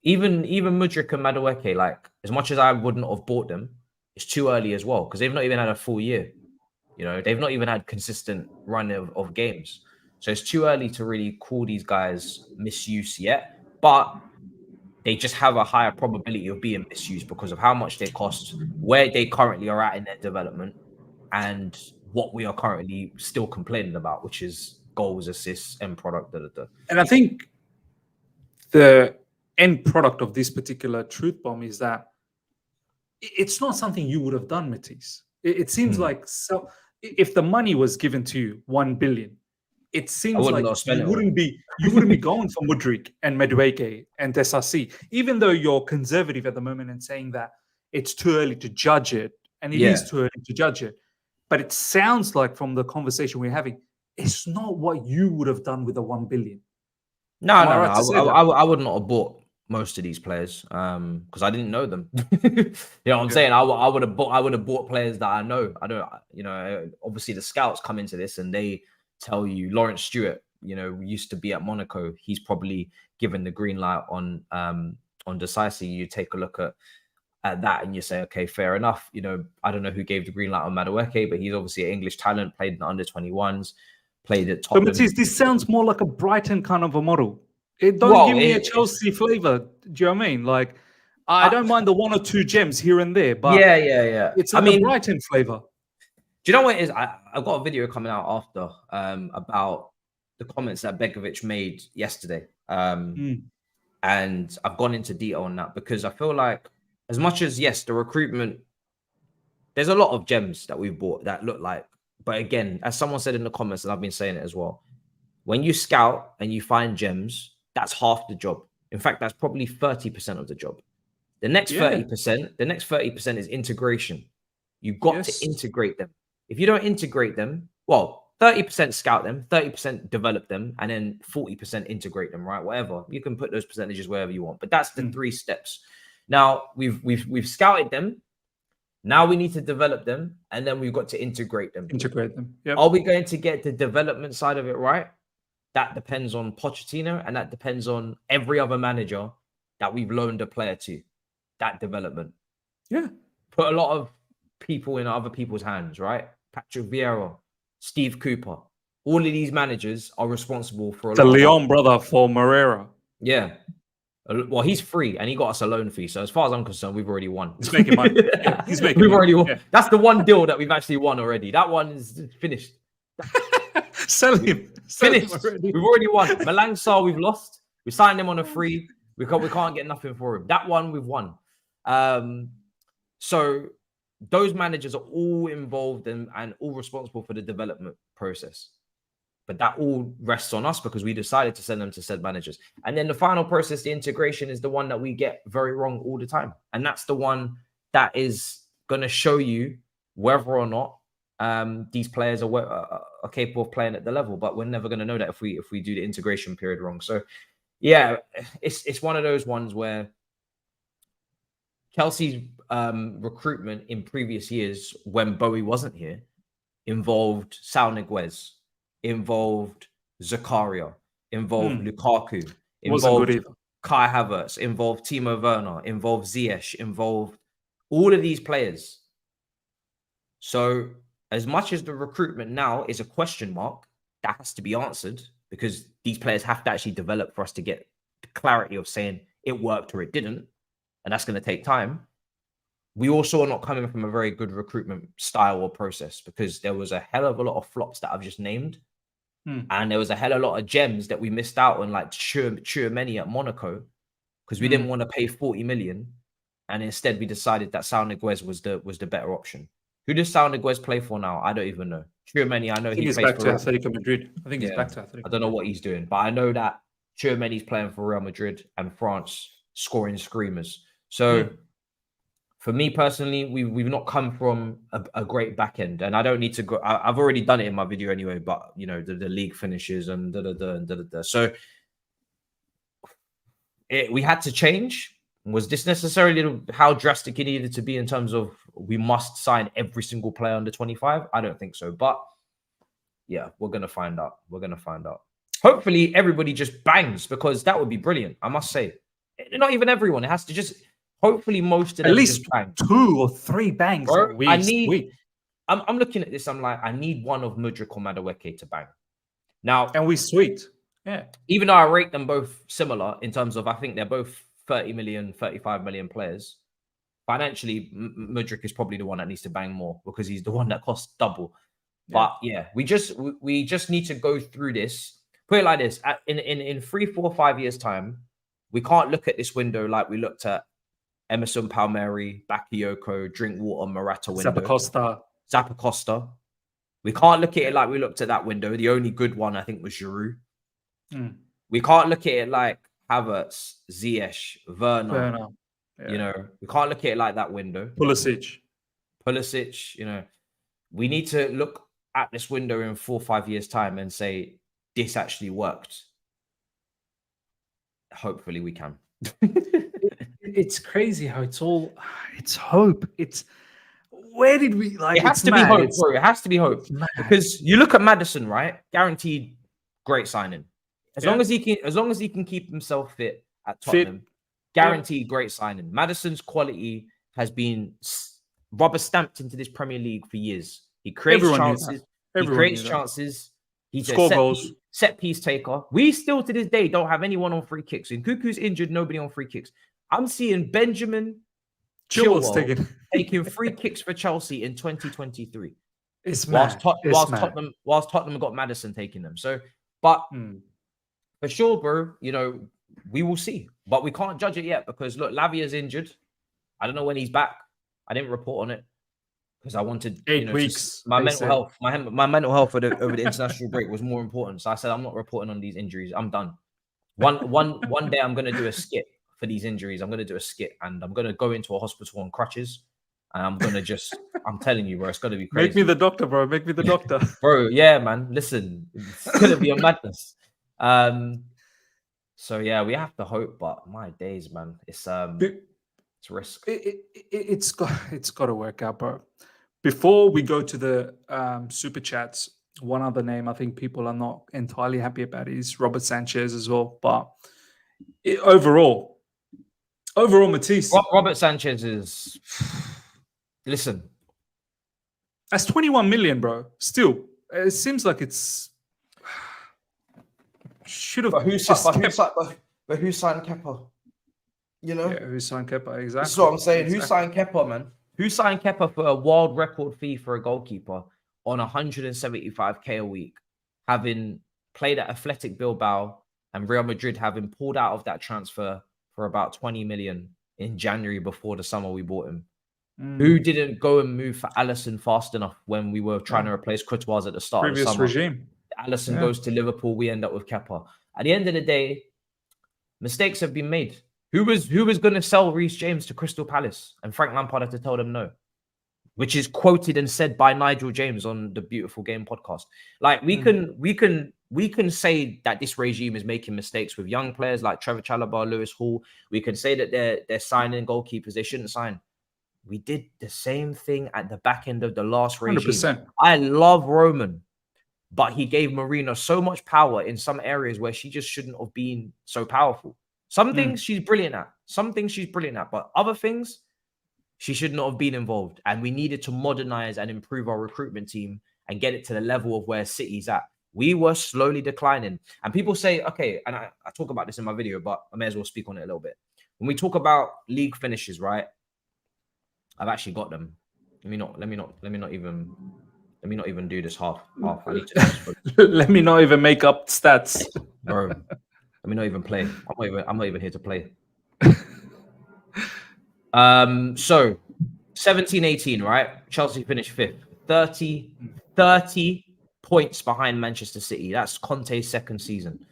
Even Mudryk and Madueke, like, as much as I wouldn't have bought them, it's too early as well, because they've not even had a full year. They've not even had consistent run of games. So it's too early to really call these guys misuse yet. But they just have a higher probability of being misused because of how much they cost, where they currently are at in their development, and what we are currently still complaining about, which is goals, assists, end product. And I think the end product of this particular truth bomb is that it's not something you would have done, Matisse. It seems like, so if the money was given to you, 1 billion, it seems like you wouldn't be going for Mudryk and Madueke and Desassi, even though you're conservative at the moment and saying that it's too early to judge it, and it is too early to judge it. But it sounds like, from the conversation we're having, it's not what you would have done with the 1 billion. No. I would not have bought most of these players because I didn't know them. You know what I'm saying? I would have bought players that I know. I don't. Obviously the scouts come into this and they tell you Lawrence Stewart, used to be at Monaco. He's probably given the green light on Decisive. You take a look at that and you say, okay, fair enough. I don't know who gave the green light on Madueke, but he's obviously an English talent, played in the under-21s, played at Tottenham. But Matisse, this sounds more like a Brighton kind of a model. It don't give me a Chelsea flavor. Do you know what I mean? Like, I don't mind the 1 or 2 gems here and there, but yeah. It's like a Brighton flavor. Do you know what it is? I've got a video coming out after about the comments that Begovic made yesterday. And I've gone into detail on that because I feel like, as much as, yes, the recruitment, there's a lot of gems that we've bought that look like, but again, as someone said in the comments, and I've been saying it as well, when you scout and you find gems, that's half the job. In fact, that's probably 30% of the job. The next 30% is integration. You've got to integrate them. If you don't integrate them, well, 30% scout them, 30% develop them, and then 40% integrate them, right? Whatever. You can put those percentages wherever you want. But that's the 3 steps. Now we've scouted them. Now we need to develop them, and then we've got to integrate them. Yep. Are we going to get the development side of it right? That depends on Pochettino, and that depends on every other manager that we've loaned a player to. That development. Yeah. Put a lot of people in other people's hands, right? Patrick Vieira, Steve Cooper. All of these managers are responsible for the Leon brother for Moreira. Yeah. Well, he's free and he got us a loan fee. So as far as I'm concerned, we've already won. He's making money. Yeah, we've already won. Yeah. That's the one deal that we've actually won already. That one is finished. Sell him. Finished. We've already won. Malang Sarr, we've lost. We signed him on a free. We can't get nothing for him. That one we've won. So those managers are all involved and all responsible for the development process. But that all rests on us because we decided to send them to said managers. And then the final process, the integration, is the one that we get very wrong all the time. And that's the one that is going to show you whether or not these players are capable of playing at the level. But we're never going to know that if we do the integration period wrong. So, yeah, it's one of those ones where Chelsea's recruitment in previous years, when Bowie wasn't here, involved Sal Niguez, involved Zakaria, involved Lukaku, involved Kai Havertz, involved Timo Werner, involved Ziyech, involved all of these players. So as much as the recruitment now is a question mark, that has to be answered because these players have to actually develop for us to get the clarity of saying it worked or it didn't. And that's going to take time. We also are not coming from a very good recruitment style or process because there was a hell of a lot of flops that I've just named. And there was a hell of a lot of gems that we missed out on, like Tchouameni at Monaco, because we didn't want to pay 40 million. And instead we decided that Sal Niguez was the better option. Who does Sal Niguez play for now? I don't even know. Tchouameni, I know he's back to Atletico Madrid. I think he's back to Atletico. I don't know what he's doing, but I know that Tchouameni's playing for Real Madrid and France, scoring screamers. So for me personally, we've not come from a great back end, and I don't need to go. I've already done it in my video anyway. But you know the league finishes and So we had to change. Was this necessarily how drastic it needed to be in terms of we must sign every single player under 25? I don't think so. But yeah, we're gonna find out. Hopefully, everybody just bangs because that would be brilliant. I must say, not even everyone. It has to just. Hopefully, most of them at least 2 or 3 bangs. Bro, I'm looking at this. I'm like, I need one of Mudryk or Madueke to bang. Now, and we sweet. Yeah. Even though I rate them both similar in terms of, I think they're both 30 million, 35 million players. Financially, Mudryk is probably the one that needs to bang more because he's the one that costs double. Yeah. But yeah, we just need to go through this. Put it like this: in 3, 4, 5 years' time, we can't look at this window like we looked at Emerson Palmieri, Bakayoko, Drinkwater, Morata window. Zappacosta. We can't look at it like we looked at that window. The only good one, I think, was Giroud. We can't look at it like Havertz, Ziyech, Werner. Yeah. You know, we can't look at it like that window. Pulisic. You know, we need to look at this window in 4 or 5 years' time and say, this actually worked. Hopefully we can. It's crazy how it's hope. Where did we like? It has to be hope, bro. It has to be hope because you look at Maddison, right? Guaranteed great signing. As long as he can keep himself fit at Tottenham, guaranteed great signing. Maddison's quality has been rubber stamped into this Premier League for years. He creates chances. He's a set piece taker. We still to this day don't have anyone on free kicks. And Cuckoo's injured, nobody on free kicks. I'm seeing Benjamin Chilwell taking free kicks for Chelsea in 2023. Whilst Tottenham got Maddison taking them. So, but for sure, bro, you know, we will see. But we can't judge it yet because look, Lavia's injured. I don't know when he's back. I didn't report on it because I wanted 8 weeks. My mental health. My mental health over the international break was more important. So I said I'm not reporting on these injuries. I'm done. One day I'm gonna do a skit for these injuries. I'm gonna do a skit and I'm gonna go into a hospital on crutches. And I'm gonna I'm telling you, bro, it's gonna be crazy. Make me the doctor, bro. Make me the doctor. Bro, yeah, man. Listen, it's gonna be a madness. So yeah, we have to hope, but my days, man, it's risk. It's got to work out, bro. Before we go to the super chats, one other name I think people are not entirely happy about is Robert Sanchez as well. But overall, Matisse. Robert Sanchez is. Listen, that's 21 million, bro. Still, it seems like it's should have. But who signed Kepa? You know, yeah, who signed Kepa? Exactly. That's what I'm saying. Exactly. Who signed Kepa, man? Who signed Kepa for a wild record fee for a goalkeeper on 175k a week, having played at Athletic Bilbao and Real Madrid having pulled out of that transfer for about 20 million in January before the summer we bought him? Who didn't go and move for Alisson fast enough when we were trying to replace Courtois at the start Previous of the summer? regime. Alisson goes to Liverpool. We end up with Kepa. At the end of the day, mistakes have been made. Who was going to sell Reece James to Crystal Palace? And Frank Lampard had to tell them no, which is quoted and said by Nigel James on the Beautiful Game podcast. Like we can say that this regime is making mistakes with young players like Trevor Chalobah, Lewis Hall. We can say that they're signing goalkeepers they shouldn't sign. We did the same thing at the back end of the last regime. 100%. I love Roman, but he gave Marina so much power in some areas where she just shouldn't have been so powerful. Some things she's brilliant at. Some things she's brilliant at. But other things, she should not have been involved. And we needed to modernize and improve our recruitment team and get it to the level of where City's at. We were slowly declining. And people say, okay, and I talk about this in my video, but I may as well speak on it a little bit. When we talk about league finishes, right? I've actually got them. Let me not even do this half. I need to Let me not even make up stats. Bro. Let me not even play. I'm not even here to play. So 17-18, right? Chelsea finished 5th. 30 points behind Manchester City. That's Conte's second season.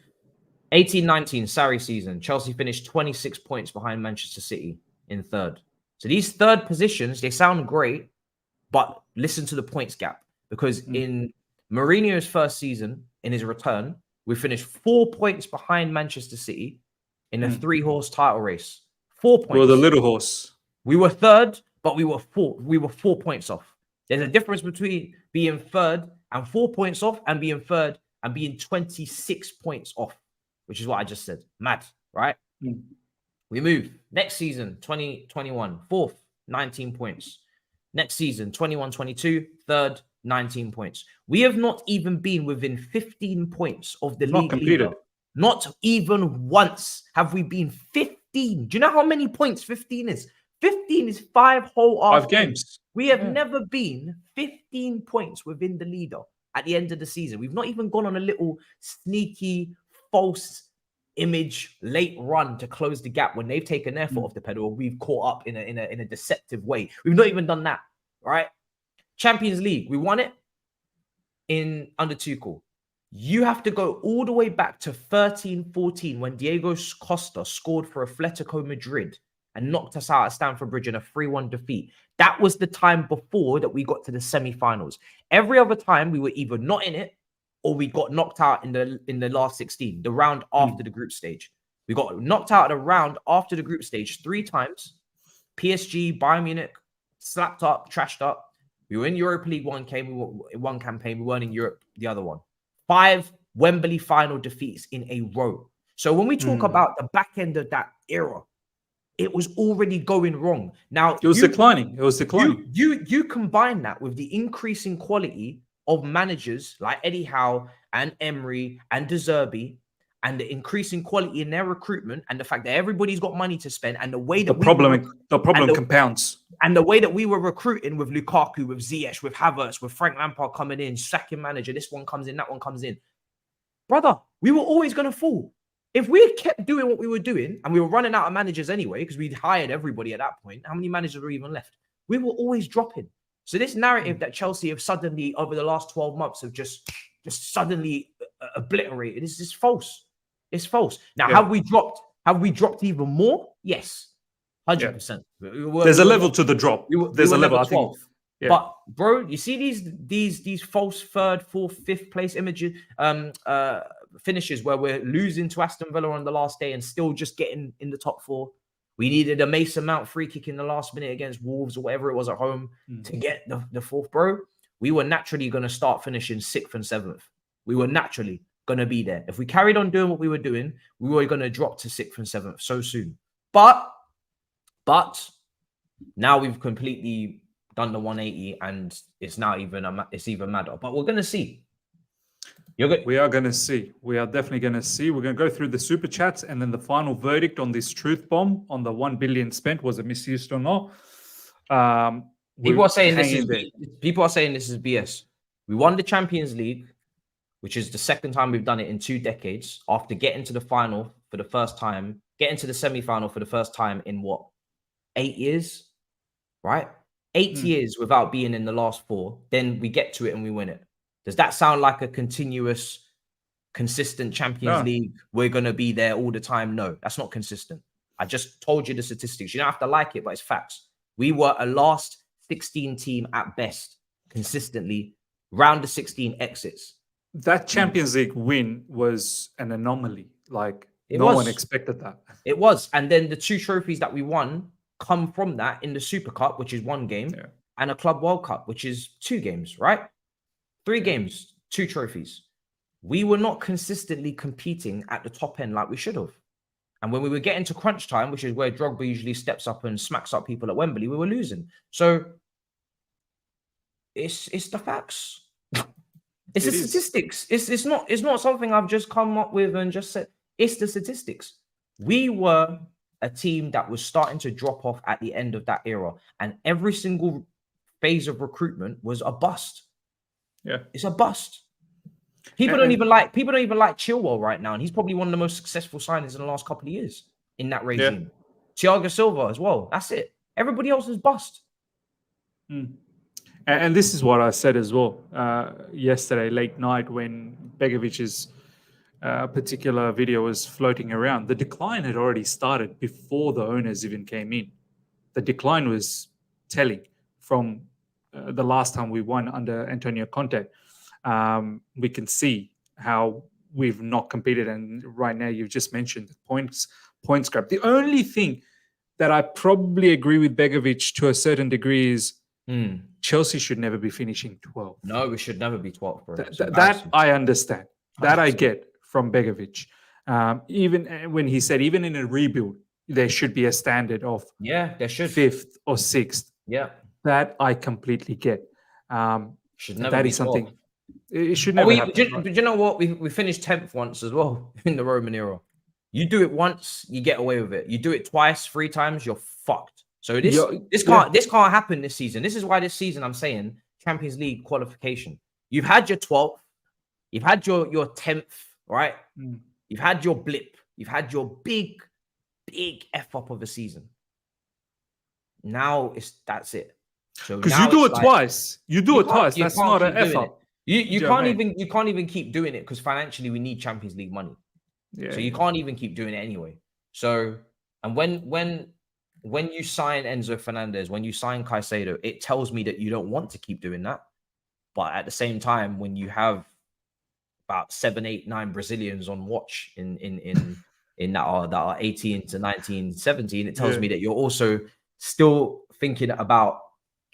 18-19, Sarri season. Chelsea finished 26 points behind Manchester City in 3rd. So these 3rd positions, they sound great, but listen to the points gap. Because in Mourinho's first season, in his return, we finished 4 points behind Manchester City in a 3-horse title race. 4 points. Well, the little horse. We were 3rd, but we were 4 points off. There's a difference between being 3rd and 4 points off and being 3rd and being 26 points off, which is what I just said. Mad, right? We move. Next season, 2021, 4th, 19 points. Next season, 21-22, 3rd, 19 points. We have not even been within 15 points of the league leader. Not even once have we been 15. Do you know how many points 15 is? 15 is 5 whole 5 games. We have never been 15 points within the leader at the end of the season. We've not even gone on a little sneaky, false image late run to close the gap when they've taken their foot off the pedal. We've caught up in a deceptive way. We've not even done that, right? Champions League, we won it in under Tuchel. You have to go all the way back to 13-14 when Diego Costa scored for Atletico Madrid and knocked us out at Stamford Bridge in a 3-1 defeat. That was the time before that we got to the semi-finals. Every other time we were either not in it or we got knocked out in the last 16, the round after the group stage. We got knocked out of the round after the group stage 3 times. PSG, Bayern Munich, slapped up, trashed up. We were in Europa League one campaign. We weren't in Europe the other one. 5 Wembley final defeats in a row. So when we talk about the back end of that era, it was already going wrong. Now it was declining. It was declining. You combine that with the increasing quality of managers like Eddie Howe and Emery and De Zerbi, and the increasing quality in their recruitment, and the fact that everybody's got money to spend, and the way that the problem compounds. And the way that we were recruiting with Lukaku, with Ziyech, with Havertz, with Frank Lampard coming in, sacking manager, this one comes in, that one comes in. Brother, we were always going to fall. If we had kept doing what we were doing, and we were running out of managers anyway, because we'd hired everybody at that point, how many managers were even left? We were always dropping. So this narrative that Chelsea have suddenly, over the last 12 months, have just suddenly obliterated is just false. It's false. Now, have we dropped? Have we dropped even more? Yes, 100%. There's a level to the drop. There's a level. I think. Yeah. But bro, you see these false third, fourth, fifth place images, finishes where we're losing to Aston Villa on the last day and still just getting in the top 4. We needed a Mason Mount free kick in the last minute against Wolves or whatever it was at home to get the 4th, bro. We were naturally going to start finishing 6th and 7th. We were naturally going to be there. If we carried on doing what we were doing, we were going to drop to 6th and 7th so soon. But now we've completely done the 180 and it's now even madder. But we're going to see. We are going to see. We are definitely going to see. We're going to go through the super chats and then the final verdict on this truth bomb on the 1 billion spent. Was it misused or not? People are saying this is BS. We won the Champions League, which is the second time we've done it in 2 decades, after getting to the final for the first time, getting to the semi-final for the first time in what? 8 years, right? 8 years without being in the last 4. Then we get to it and we win it. Does that sound like a continuous, consistent Champions League? We're going to be there all the time? No, that's not consistent. I just told you the statistics. You don't have to like it, but it's facts. We were a last 16 team at best, consistently, round the 16 exits. That Champions League win was an anomaly. Like, no one expected that. It was. And then the 2 trophies that we won come from that in the Super Cup, which is 1 game, and a Club World Cup, which is 2 games, right? 3 games, 2 trophies. We were not consistently competing at the top end like we should have. And when we were getting to crunch time, which is where Drogba usually steps up and smacks up people at Wembley, we were losing. So it's the facts. It's the statistics. It's not something I've just come up with and just said. It's the statistics. We were a team that was starting to drop off at the end of that era, and every single phase of recruitment was a bust. Yeah, it's a bust. People don't even like Chilwell right now, and he's probably one of the most successful signings in the last couple of years in that regime. Thiago Silva as well. That's it. Everybody else is bust. And this is what I said as well yesterday late night when Begovic's particular video was floating around. The decline had already started before the owners even came in. The decline was telling from the last time we won under Antonio Conte. We can see how we've not competed, and right now you've just mentioned the points grab. The only thing that I probably agree with Begovic to a certain degree is Chelsea should never be finishing 12th. No, we should never be 12th, bro. That I understand. That I get from Begovic. Even when he said, even in a rebuild, there should be a standard of there should 5th or 6th. Yeah, that I completely get. Should never that be is something. 12th. It should never happen. Do you know what? We finished 10th once as well in the Roman era. You do it once, you get away with it. You do it twice, 3 times, you're fucked. So this can't happen this season. This is why this season I'm saying Champions League qualification. You've had your 12th, you've had your 10th, right? You've had your blip, you've had your big F up of a season. Now that's it. So because you do it twice. You do it twice. That's not an F up. You can't even keep doing it because financially we need Champions League money. Yeah. So you can't even keep doing it anyway. So, and when you sign Enzo Fernandez, when you sign Caicedo, it tells me that you don't want to keep doing that. But at the same time, when you have about 7, 8, 9 Brazilians on watch in that are 18 to 19, 17, it tells me that you're also still thinking about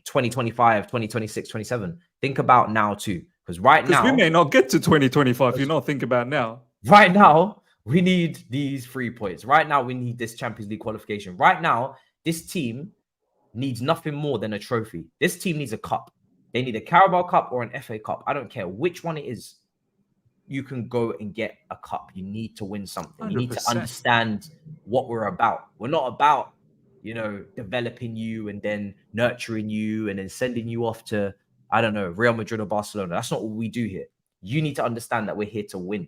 2025, 2026, 27. Think about now too. Because now we may not get to 2025 if you don't think about now. Right now, we need these 3 points. Right now, we need this Champions League qualification. Right now, this team needs nothing more than a trophy. This team needs a cup. They need a Carabao Cup or an FA Cup. I don't care which one it is. You can go and get a cup. You need to win something. 100%. You need to understand what we're about. We're not about, developing you and then nurturing you and then sending you off to, I don't know, Real Madrid or Barcelona. That's not what we do here. You need to understand that we're here to win.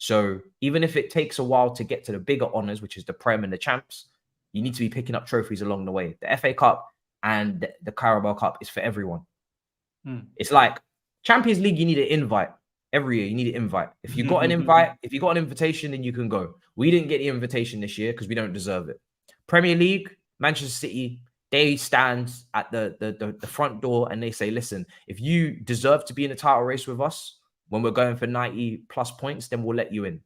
So even if it takes a while to get to the bigger honours, which is the Prem and the Champs, you need to be picking up trophies along the way. The FA Cup and the Carabao Cup is for everyone. It's like Champions League, you need an invite. Every year, you need an invite. If you got an invite, if you got an invitation, then you can go. We didn't get the invitation this year because we don't deserve it. Premier League, Manchester City, they stand at the front door and they say, listen, if you deserve to be in the title race with us when we're going for 90 plus points, then we'll let you in.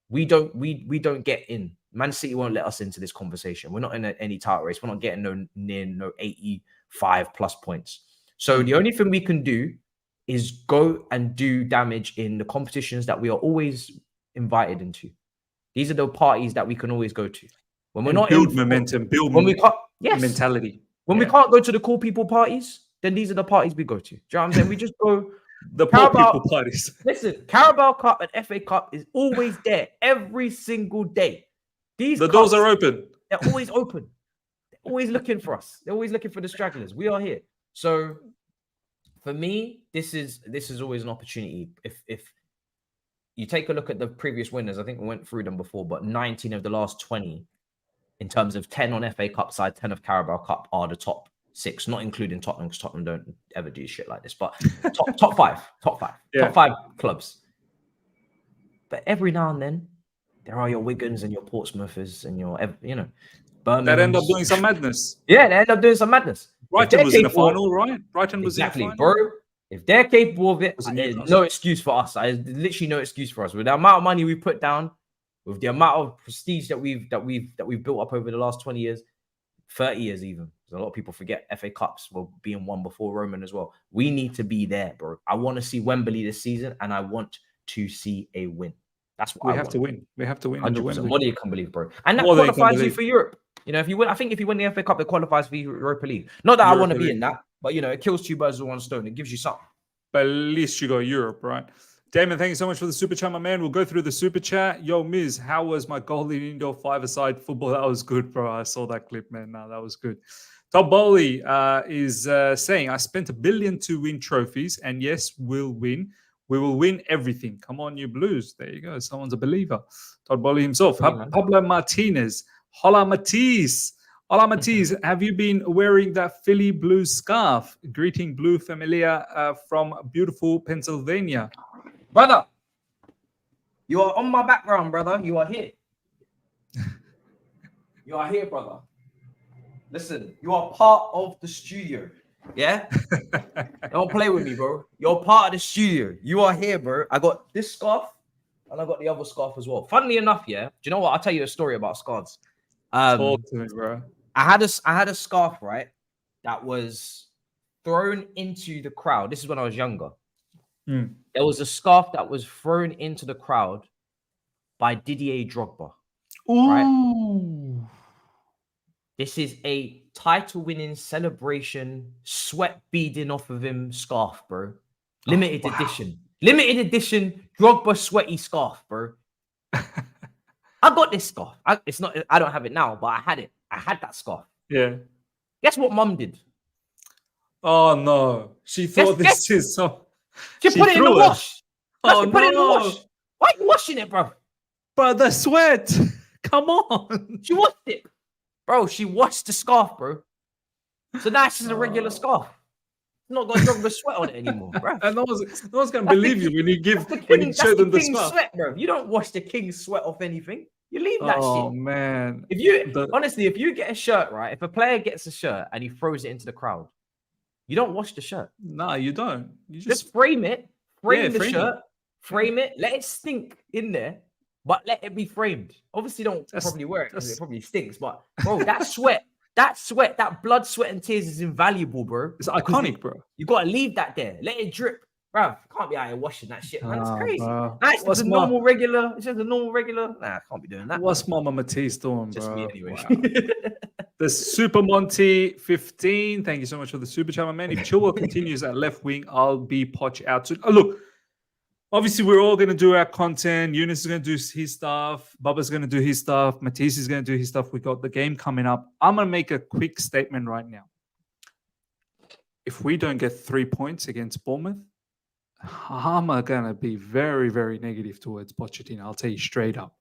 We don't get in. Man City won't let us into this conversation. We're not in any title race. We're not getting no 85 plus points. So the only thing we can do is go and do damage in the competitions that we are always invited into. These are the parties that we can always go to. When we're not build momentum, build mentality. When we can't go to the cool people parties, then these are the parties we go to. Do you know what I'm saying? We just go the poor people parties. Listen, Carabao Cup and FA Cup is always there every single day. The doors are open. They're always open. They're always looking for us. They're always looking for the stragglers. We are here. So for me, this is always an opportunity. If you take a look at the previous winners, I think we went through them before, but 19 of the last 20 in terms of 10 on FA Cup side, 10 of Carabao Cup are the top 6, not including Tottenham, because Tottenham don't ever do shit like this, but top five clubs. But every now and then, there are your Wigans and your Portsmouthers and your, Birmingham. That end up doing some madness. Yeah, they end up doing some madness. Brighton was in the final, right? Brighton was exactly, in the final. bro. If they're capable of it, there's no excuse for us. There's literally no excuse for us. With the amount of money we put down, with the amount of prestige that we've built up over the last 20 years, 30 years even. A lot of people forget FA Cups were being won before Roman as well. We need to be there, bro. I want to see Wembley this season, and I want to see a win. That's what we have to win. We have to win. 100%. What do you can believe, bro? And that qualifies you for Europe. If you win, I think if you win the FA Cup, it qualifies for Europa League. Not that I want to be in that, but it kills two birds with one stone. It gives you something. But at least you got Europe, right? Damon, thank you so much for the super chat, my man. We'll go through the super chat. Yo, Miz, how was my goal in indoor five-a-side football? That was good, bro. I saw that clip, man. No, that was good. Top Bowley is saying, I spent $1 billion to win trophies, and yes, we'll win. We will win everything. Come on, you Blues. There you go. Someone's a believer. Todd Bowley himself. Pablo Martinez. Hola, Matisse. Hola, Matisse. Have you been wearing that Philly Blues scarf? Greeting Blue Familia from beautiful Pennsylvania. Brother, you are on my background, brother. You are here. You are here, brother. Listen, you are part of the studio. Yeah? Don't play with me, bro. You're part of the studio. You are here, bro. I got this scarf and I got the other scarf as well. Funnily enough, yeah. Do you know what? I'll tell you a story about scarves. Talk to me, bro. I had a scarf, right, that was thrown into the crowd. This is when I was younger. There was a scarf that was thrown into the crowd by Didier Drogba. Ooh. Right? This is a title-winning celebration, sweat beading off of him scarf, bro. Limited edition. Limited edition Drogba sweaty scarf, bro. I got this scarf. I don't have it now, but I had it. I had that scarf. Yeah. Guess what mum did? Oh, no. She thought this is so... She put it in the wash. Oh, put it in the wash. Why are you washing it, bro? Bro, the sweat. Come on. She washed it. Bro, she washed the scarf, bro. So now it's just a regular scarf. It's not got Drogba sweat on it anymore, bro. And no one's going to believe you when you show them the scarf. Sweat, bro. You don't wash the king's sweat off anything. You leave that shit. Oh, man. Honestly, if you get a shirt, right? If a player gets a shirt and he throws it into the crowd, you don't wash the shirt. No, you don't. You just frame it. Frame the shirt. Frame it. Let it stink in there, but let it be framed. Obviously, don't probably wear it because it probably stinks. But bro, that sweat, that blood, sweat, and tears is invaluable, bro. It's iconic, bro. You gotta leave that there. Let it drip, bro. Can't be out here washing that shit, man. It's crazy. It's just a normal regular. It's just a normal regular. Nah, I can't be doing that. What's Mama Matisse doing, bro? Just me anyway. Wow. The Super Monty 15. Thank you so much for the super chat, my man. If Chilwell continues at left wing, I'll be Poch out soon. Oh, look, obviously we're all going to do our content. Eunice is going to do his stuff. Bubba's going to do his stuff. Matisse is going to do his stuff. We got the game coming up. I'm going to make a quick statement right now. If we don't get 3 points against Bournemouth, I'm going to be very, very negative towards Pochettino. I'll tell you straight up,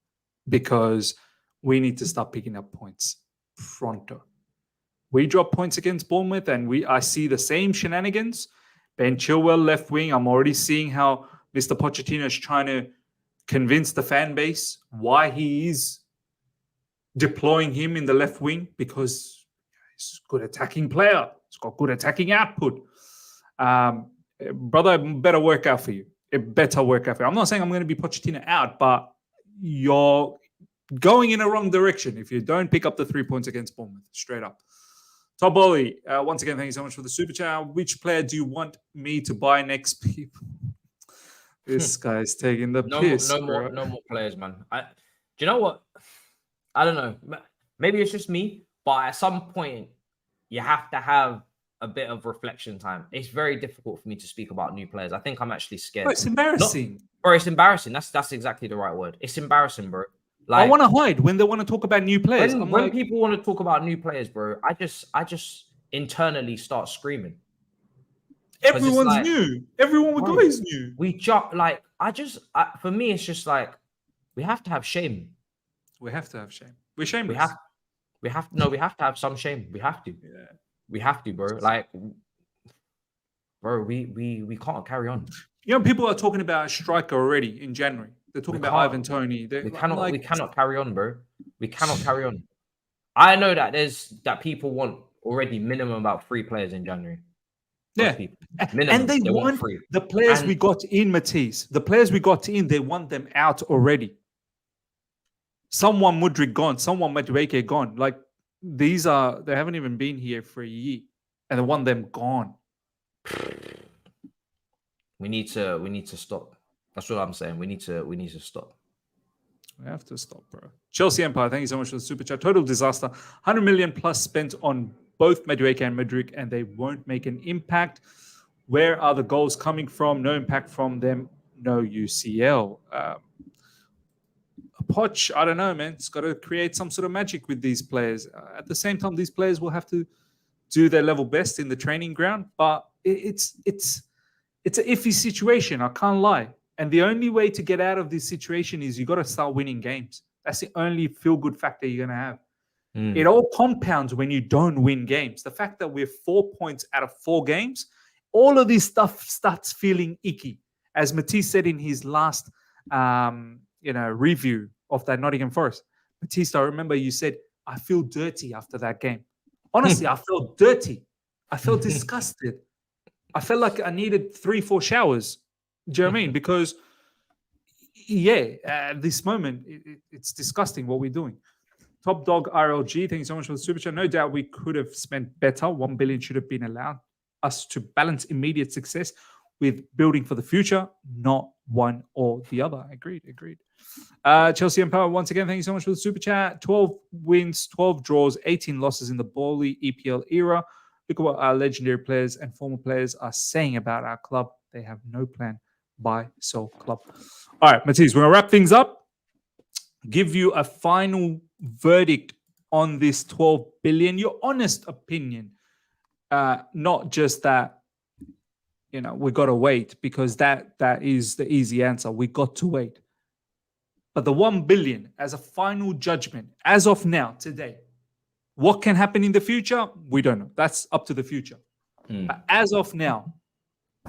because we need to start picking up points pronto. We drop points against Bournemouth, and I see the same shenanigans. Ben Chilwell left wing. I'm already seeing how Mr. Pochettino is trying to convince the fan base why he is deploying him in the left wing, because he's a good attacking player. He's got good attacking output. Brother, it better work out for you. It better work out for you. I'm not saying I'm going to be Pochettino out, but you're going in a wrong direction if you don't pick up the 3 points against Bournemouth. Straight up. Top Ollie, once again, thank you so much for the super chat. Which player do you want me to buy next, people? This guy's taking the piss. No more players, man. Do you know what? I don't know. Maybe it's just me, but at some point, you have to have a bit of reflection time. It's very difficult for me to speak about new players. I think I'm actually scared. Bro, it's embarrassing. Bro, it's embarrassing. That's exactly the right word. It's embarrassing, bro. Like, I want to hide when they want to talk about new players. When people want to talk about new players, bro, I just internally start screaming. Everyone's like, new. Everyone we got is new. For me, it's just like, we have to have shame. We have to have shame. We're shameless. We have to have some shame. We have to. Yeah. We have to, bro. Like, bro, we can't carry on. You know, people are talking about a striker already in January. They're talking about Ivan Toney. We cannot carry on, bro. We cannot carry on. I know that people want already minimum about 3 players in January. Yeah. Minimum, and they want 3. The players we got in, Matisse. The players we got in, they want them out already. Someone Mudryk gone, someone Madueke gone. Like, they haven't even been here for a year, and they want them gone. We need to stop. That's what I'm saying. We need to stop. We have to stop, bro. Chelsea Empire, thank you so much for the super chat. Total disaster. 100 million plus spent on both Madueke and Mudryk, and they won't make an impact. Where are the goals coming from? No impact from them. No UCL. Poch, I don't know, man. It's got to create some sort of magic with these players. At the same time, these players will have to do their level best in the training ground, but it's an iffy situation. I can't lie. And the only way to get out of this situation is you got to start winning games. That's the only feel-good factor you're going to have. It all compounds when you don't win games. The fact that we're 4 points out of 4 games, all of this stuff starts feeling icky. As Matisse said in his last review of that Nottingham Forest. Matisse, I remember you said, I feel dirty after that game. Honestly, I felt dirty. I felt disgusted. I felt like I needed 3-4 showers. Do you know what I mean? Because, at this moment, it's disgusting what we're doing. Top Dog RLG, thank you so much for the super chat. No doubt we could have spent better. 1 billion should have been allowed us to balance immediate success with building for the future, not one or the other. Agreed. Chelsea Empire, once again, thank you so much for the super chat. 12 wins, 12 draws, 18 losses in the Bowley EPL era. Look at what our legendary players and former players are saying about our club. They have no plan. Buy, sell club. All right, Matisse, we're going to wrap things up. Give you a final verdict on this 12 billion. Your honest opinion. Not just that, we got to wait, because that is the easy answer. We got to wait. But the 1 billion as a final judgment, as of now, today, what can happen in the future? We don't know. That's up to the future. But as of now,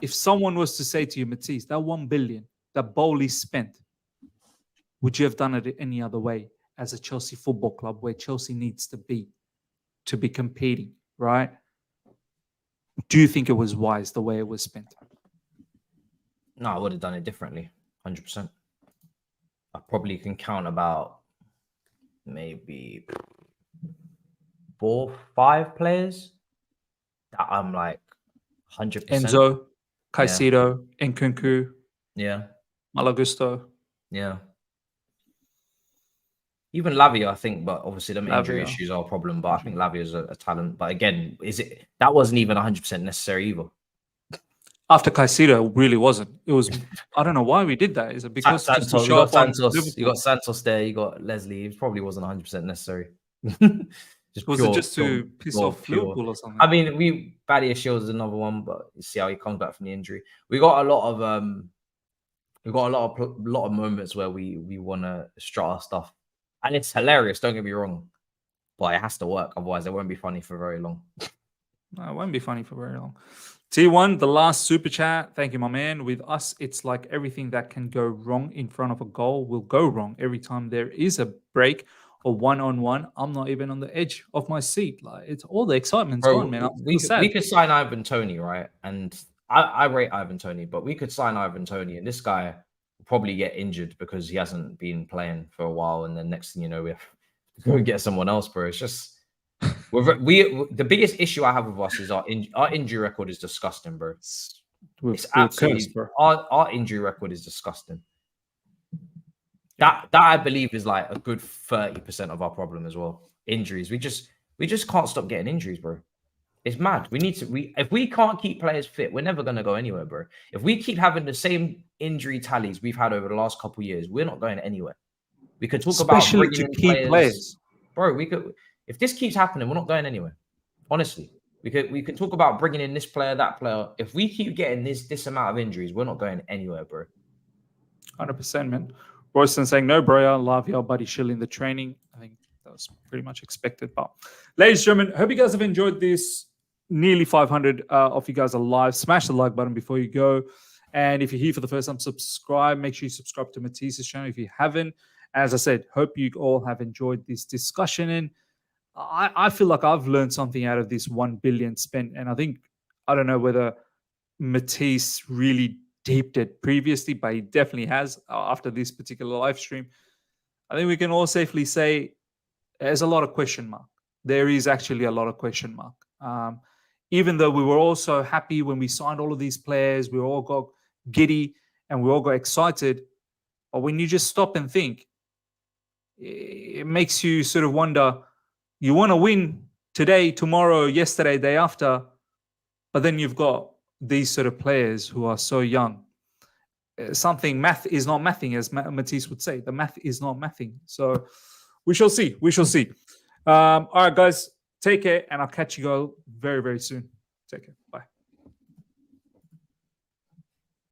if someone was to say to you, Matisse, that 1 billion that Bowley spent, would you have done it any other way as a Chelsea football club where Chelsea needs to be competing, right? Do you think it was wise the way it was spent? No, I would have done it differently, 100%. I probably can count about maybe 4, 5 players that I'm like 100%. Enzo, Caicedo, Nkunku, Malagusto. Yeah. Even Lavia, I think, but obviously the injury issues are a problem. But I think Lavia is a talent. But again, that wasn't even 100% necessary either. After Caicedo, really wasn't. It was. I don't know why we did that. Is it because Santos, you got Santos there, you got Leslie. It probably wasn't 100% necessary. Just Was pure, it just to piss off pure. Liverpool or something? I mean, Badia Shields is another one, but you see how he comes back from the injury. We got a lot of moments where we want to strut our stuff, and it's hilarious. Don't get me wrong, but it has to work. Otherwise, it won't be funny for very long. No, it won't be funny for very long. T1, the last super chat. Thank you, my man. With us, it's like everything that can go wrong in front of a goal will go wrong every time there is a break or one-on-one. I'm not even on the edge of my seat. Like, it's all the excitement's gone, man. We could sign Ivan Toney, right? And I rate Ivan Toney, but we could sign Ivan Toney, and this guy will probably get injured because he hasn't been playing for a while. And then next thing you know, we have to go and get someone else, bro. It's just the biggest issue I have with us is our injury record is disgusting, bro. It's absolutely cursed, bro. Our injury record is disgusting. That I believe is like a good 30% of our problem as well. Injuries. We just can't stop getting injuries, bro. It's mad. If we can't keep players fit, we're never gonna go anywhere, bro. If we keep having the same injury tallies we've had over the last couple of years, we're not going anywhere. We could talk about bringing in players. Bro, we could. If this keeps happening, we're not going anywhere. Honestly, we could talk about bringing in this player, that player. If we keep getting this amount of injuries, we're not going anywhere, bro. 100%, man. Royston saying, no, bro, I love your buddy Shill in the training. I think that was pretty much expected. But ladies and gentlemen, hope you guys have enjoyed this. Nearly 500 of you guys are live. Smash the like button before you go. And if you're here for the first time, subscribe. Make sure you subscribe to Matisse's channel if you haven't. As I said, hope you all have enjoyed this discussion. And I feel like I've learned something out of this 1 billion spent. And I don't know whether Matisse really deeped it previously, but he definitely has after this particular live stream. I think we can all safely say there's a lot of question mark. There is actually a lot of question mark. Even though we were all so happy when we signed all of these players, we all got giddy and we all got excited. But when you just stop and think, it makes you sort of wonder, you want to win today, tomorrow, yesterday, day after, but then you've got these sort of players who are so young. Math is not mathing, as Matisse would say. The math is not mathing. So we shall see. We shall see. All right, guys, take care, and I'll catch you all very, very soon. Take care. Bye.